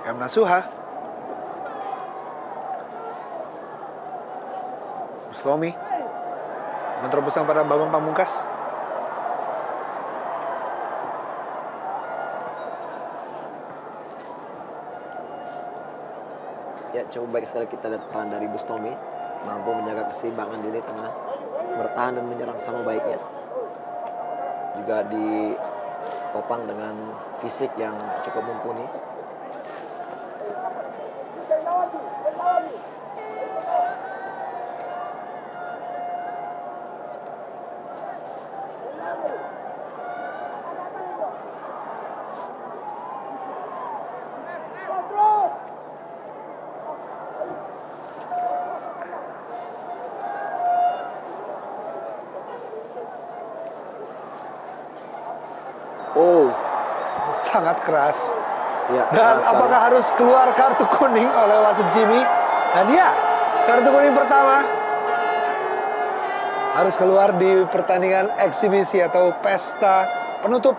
A: Kamna Suha. Bustomi meneroboskan pada Bambang Pamungkas.
B: Ya, cukup baik sekali kita lihat peran dari Bustomi, mampu menjaga keseimbangan di lini tengah, bertahan dan menyerang sama baiknya. Juga ditopang dengan fisik yang cukup mumpuni. Oh,
A: Sangat keras.
B: ya.
A: Dan
B: keras sekali.
A: apakah harus keluar kartu kuning oleh wasit Jimmy? Dan ya, kartu kuning pertama harus keluar di pertandingan eksibisi atau pesta penutup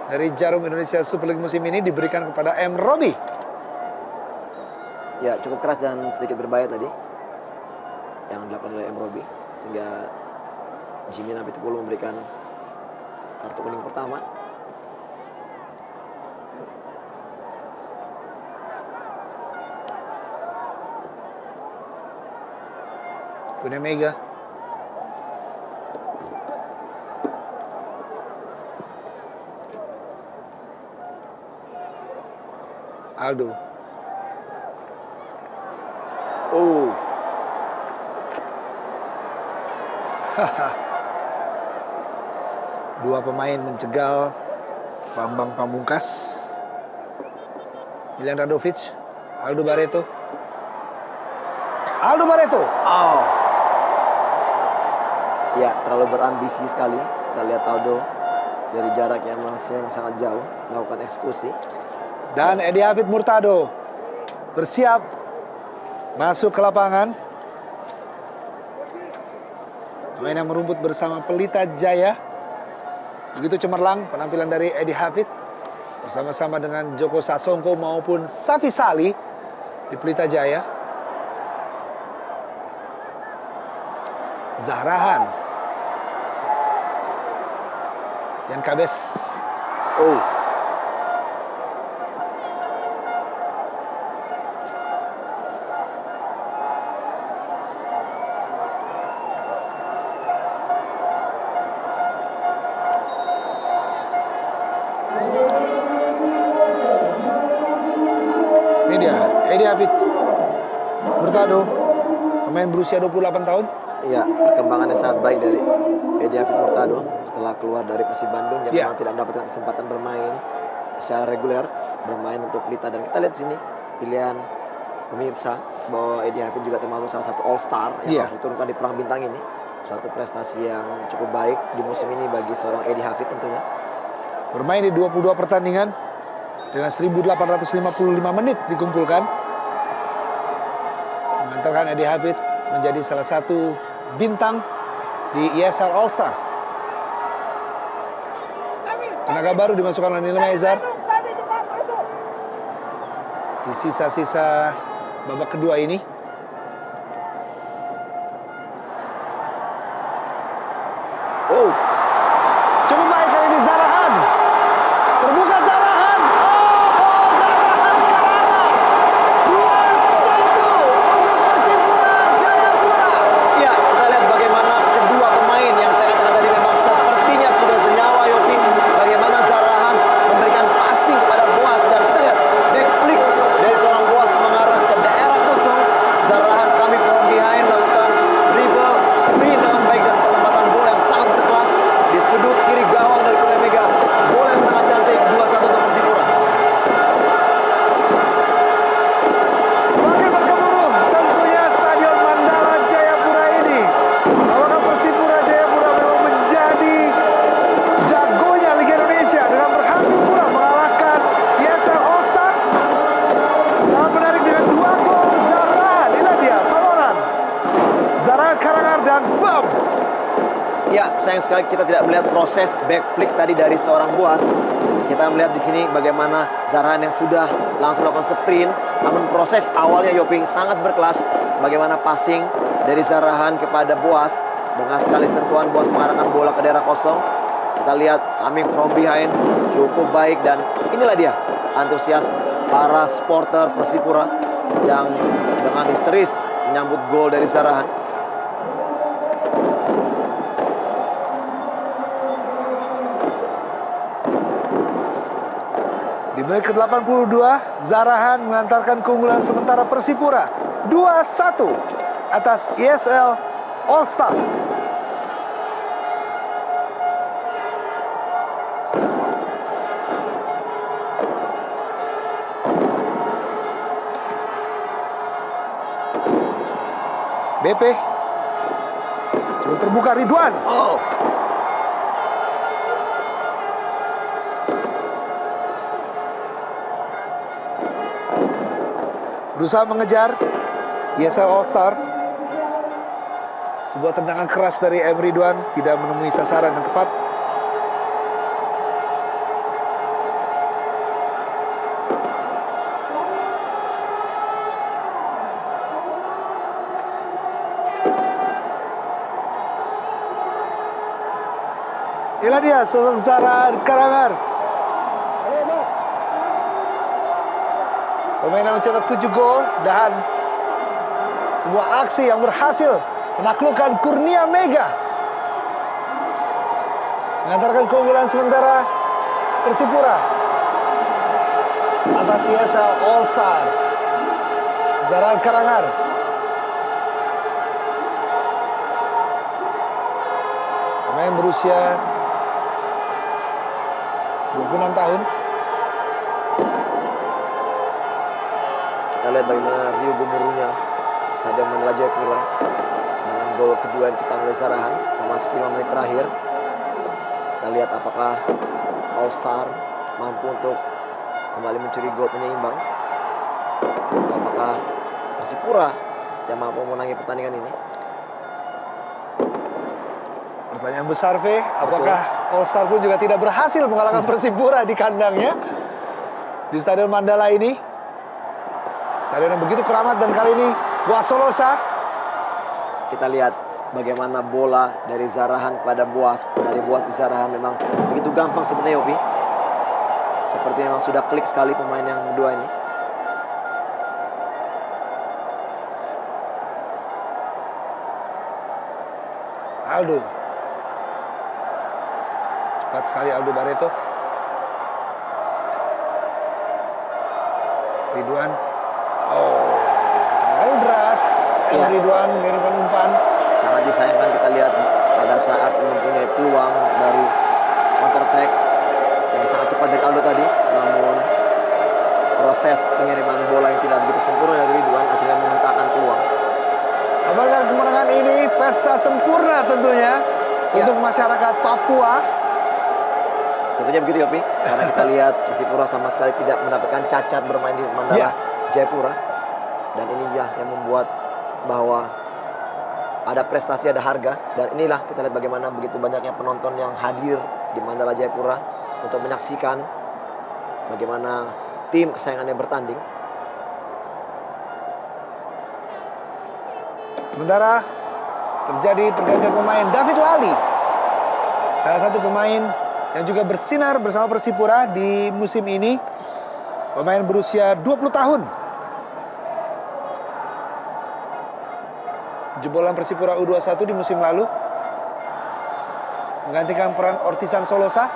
A: dari Jarum Indonesia Super League musim ini diberikan kepada M. Robi.
B: Ya, cukup keras dan sedikit berbahaya tadi yang dilakukan oleh M. Robi, sehingga Jimmy Napitupulu memberikan kartu kuning pertama.
A: Kuning Mega. Aldo.
B: Oh,
A: Dua pemain mencegal Bambang Pamungkas, Milan Radovic, Aldo Barreto. Aldo Barreto.
B: oh. Ya, terlalu berambisi sekali. Kita lihat Aldo dari jarak yang masih sangat jauh melakukan eksekusi.
A: Dan Edi Hafid Murtado bersiap masuk ke lapangan. Pemain yang merumput bersama Pelita Jaya. Begitu cemerlang penampilan dari Edi Hafid bersama-sama dengan Joko Sasongko maupun Safi Sali di Pelita Jaya. Zahrahan, Yan Kabes.
B: Oh,
A: Ini dia, Edi Hafid Murtado, pemain berusia 28 tahun.
B: ya, perkembangannya sangat baik dari Edi Hafid Murtado setelah keluar dari Persib Bandung yang
A: Ya.
B: memang tidak mendapatkan kesempatan bermain secara reguler, bermain untuk Pelita. Dan kita lihat di sini pilihan pemirsa bahwa Edi Hafid juga termasuk salah satu All Star yang
A: Ya.
B: harus diturunkan di Perang Bintang ini. Suatu prestasi yang cukup baik di musim ini bagi seorang Edi Hafid tentunya.
A: Bermain di 22 pertandingan dengan 1.855 menit dikumpulkan. Mengantarkan Edi Hafid menjadi salah satu bintang di ESL All Star. Tenaga baru dimasukkan oleh Nil Maizar. di sisa-sisa babak kedua ini.
B: Oh,
A: Cukup baik kali ini Zarahan. Terbuka Zarahan. Oh, Zarahan Karana. 2-1 untuk Persipura Jayapura.
B: iya, kita lihat bagaimana kedua pemain yang saya katakan tadi memang sepertinya sudah senyawa, Yopi. Bagaimana Zarahan memberikan passing kepada Boas, dan kita lihat back flick dari seorang Boas mengarah ke daerah kosong. Zarahan coming from behind, melakukan dribble, sprint dengan baik dan penempatan bola yang sangat berkelas di sudut kiri gawang dari Kurnia Mega. Bola yang sangat cantik, 2-1 untuk Persipura.
A: Semakin bergemuruh tentunya Stadion Mandala Jayapura ini. Apakah Persipura Jayapura memang menjadi jagonya Liga Indonesia dengan berhasil pula mengalahkan ESL All Star? Sangat menarik dengan 2 gol Zarahan. Inilah dia soloran Zarahan Karangar dan bam.
B: Ya, sayang sekali kita tidak melihat proses back flick tadi dari seorang Boas. Kita melihat di sini bagaimana Zarahan yang sudah langsung melakukan sprint, namun proses awalnya Yopi sangat berkelas. Bagaimana passing dari Zarahan kepada Boas, dengan sekali sentuhan Boas mengarahkan bola ke daerah kosong. Kita lihat coming from behind cukup baik, dan inilah dia antusias para supporter Persipura yang dengan histeris menyambut gol dari Zarahan.
A: Di menit ke-82, Zarahan mengantarkan keunggulan sementara Persipura 2-1 atas ESL All Star. BP cukup terbuka Ridwan.
B: Oh,
A: Berusaha mengejar ESL All Star. Sebuah tendangan keras dari M. Ridwan tidak menemui sasaran yang tepat. Inilah dia sosok Zarahan Karangar. Pemain yang mencetak 7 gol dan sebuah aksi yang berhasil menaklukkan Kurnia Mega, mengantarkan keunggulan sementara Persipura atas ESL All Star. Zarahan Karangar pemain berusia 26 tahun.
B: kita lihat bagaimana riuh gemuruhnya Stadion Mandala Jayapura dengan gol kedua yang ditekan oleh Zarahan memasuki 5 menit terakhir. Kita lihat apakah All Star mampu untuk kembali mencuri gol penyeimbang, atau apakah Persipura yang mampu memenangi pertandingan ini.
A: Pertanyaan besar, V, apakah All Star pun juga tidak berhasil mengalahkan Persipura di kandangnya di Stadion Mandala ini? Stadion yang begitu keramat, dan kali ini Boas Solosa.
B: Kita lihat bagaimana bola dari Zarahan kepada Boas, dari Boas di Zarahan memang begitu gampang sebenarnya, Yopi. Seperti memang sudah klik sekali pemain yang kedua ini.
A: Aldo. Cepat sekali Aldo Barreto. Ridwan. Oh, terlalu deras.
B: Ya.
A: Ridwan mengirimkan umpan.
B: Sangat disayangkan kita lihat pada saat mempunyai peluang dari counter attack yang sangat cepat dari Aldo tadi, namun proses pengiriman bola yang tidak begitu sempurna dari Ridwan akhirnya mementahkan peluang.
A: Kabarkan kemenangan ini pesta sempurna tentunya untuk masyarakat Papua.
B: Tentunya begitu, Yopi, karena kita lihat Persipura sama sekali tidak mendapatkan cacat bermain di Mandala Jayapura, dan ini ya yang membuat bahwa ada prestasi, ada harga. Dan inilah kita lihat bagaimana begitu banyaknya penonton yang hadir di Mandala Jayapura untuk menyaksikan bagaimana tim kesayangannya bertanding.
A: Sementara terjadi pergantian pemain. David Lali, salah satu pemain yang juga bersinar bersama Persipura di musim ini. Pemain berusia 20 tahun. Jebolan Persipura U21 di musim lalu. Menggantikan peran Ortisan Solosa.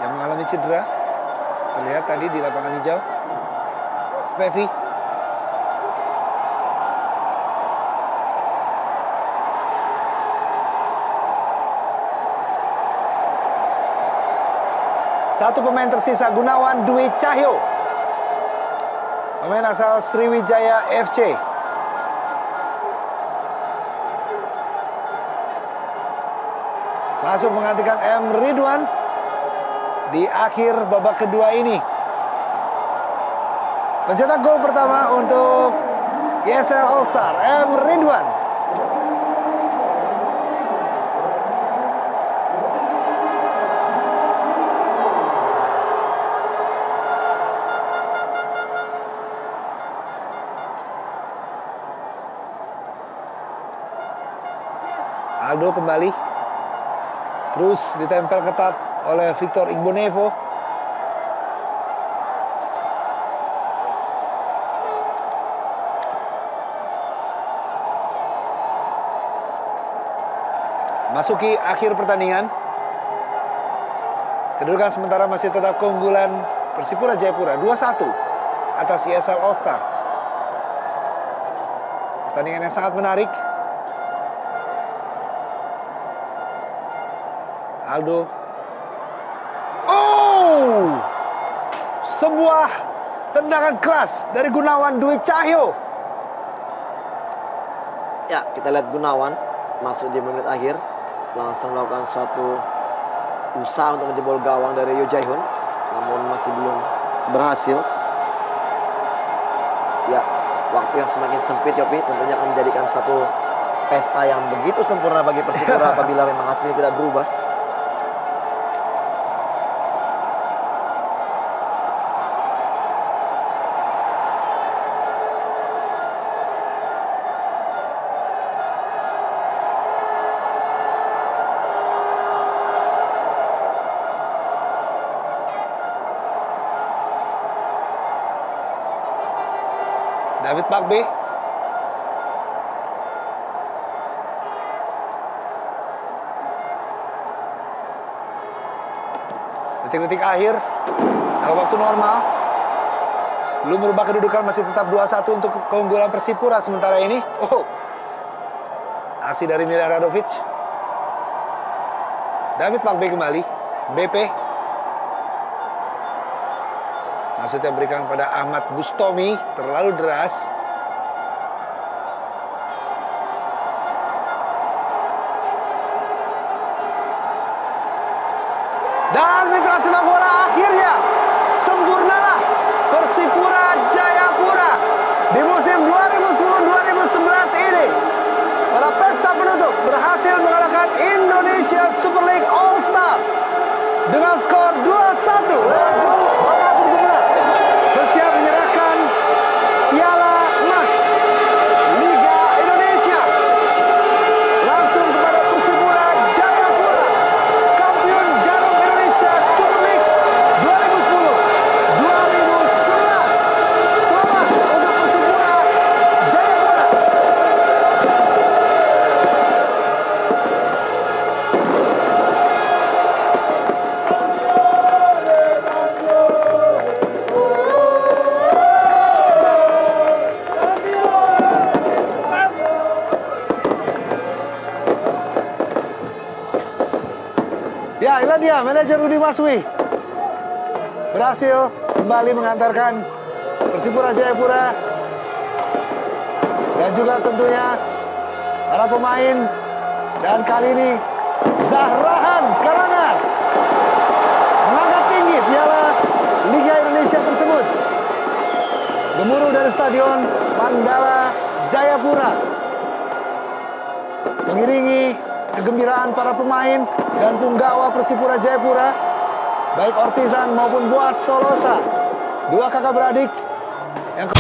A: Yang mengalami cedera. Terlihat tadi di lapangan hijau. Steffi. Satu pemain tersisa, Gunawan Dwi Cahyo, pemain asal Sriwijaya FC. Masuk menggantikan M. Ridwan di akhir babak kedua ini. Pencetak gol pertama untuk YSL All Star, M. Ridwan. Aldo kembali. Terus ditempel ketat oleh Victor Igbonevo. Masuki akhir pertandingan. Kedudukan sementara masih tetap keunggulan Persipura Jayapura 2-1 atas YSL All Star. Pertandingan yang sangat menarik. Aldo. Oh! Sebuah tendangan keras dari Gunawan Dwi Cahyo.
B: Ya, kita lihat Gunawan masuk di menit akhir. Langsung melakukan suatu usaha untuk menjebol gawang dari Yo Jae-hoon. Namun masih belum berhasil. Ya, waktu yang semakin sempit, Yopi, tentunya akan menjadikan satu pesta yang begitu sempurna bagi Persipura apabila memang hasilnya tidak berubah.
A: David Pakbe. Detik-detik akhir dalam waktu normal. Belum merubah kedudukan, masih tetap 2-1 untuk keunggulan Persipura sementara ini. Oh. Aksi dari Miljan Radovic. David Pakbe kembali. BP. Maksudnya berikan pada Ahmad Bustomi, terlalu deras. Dan mitra sepak bola, akhirnya sempurnalah Persipura Jayapura di musim 2010-2011 ini. Pada pesta penutup berhasil mengalahkan Indonesia Super League All Star dengan skor 2-1. Babak berguna bersiap menyerahkan piala emas Liga Indonesia langsung kepada Persipura Jayapura, kampion Jarum Indonesia Super League 2010-2011. Selamat untuk Persipura Jayapura. Ya, inilah dia manajer Rudi Maswi berhasil kembali mengantarkan Persipura Jayapura dan juga tentunya para pemain, dan kali ini Zahrahan Karangan mengangkat tinggi piala Liga Indonesia tersebut. Gemuruh dari Stadion Mandala Jayapura mengiringi kegembiraan para pemain dan punggawa Persipura Jayapura, baik Ortisan maupun Boas Solosa, dua kakak beradik Yang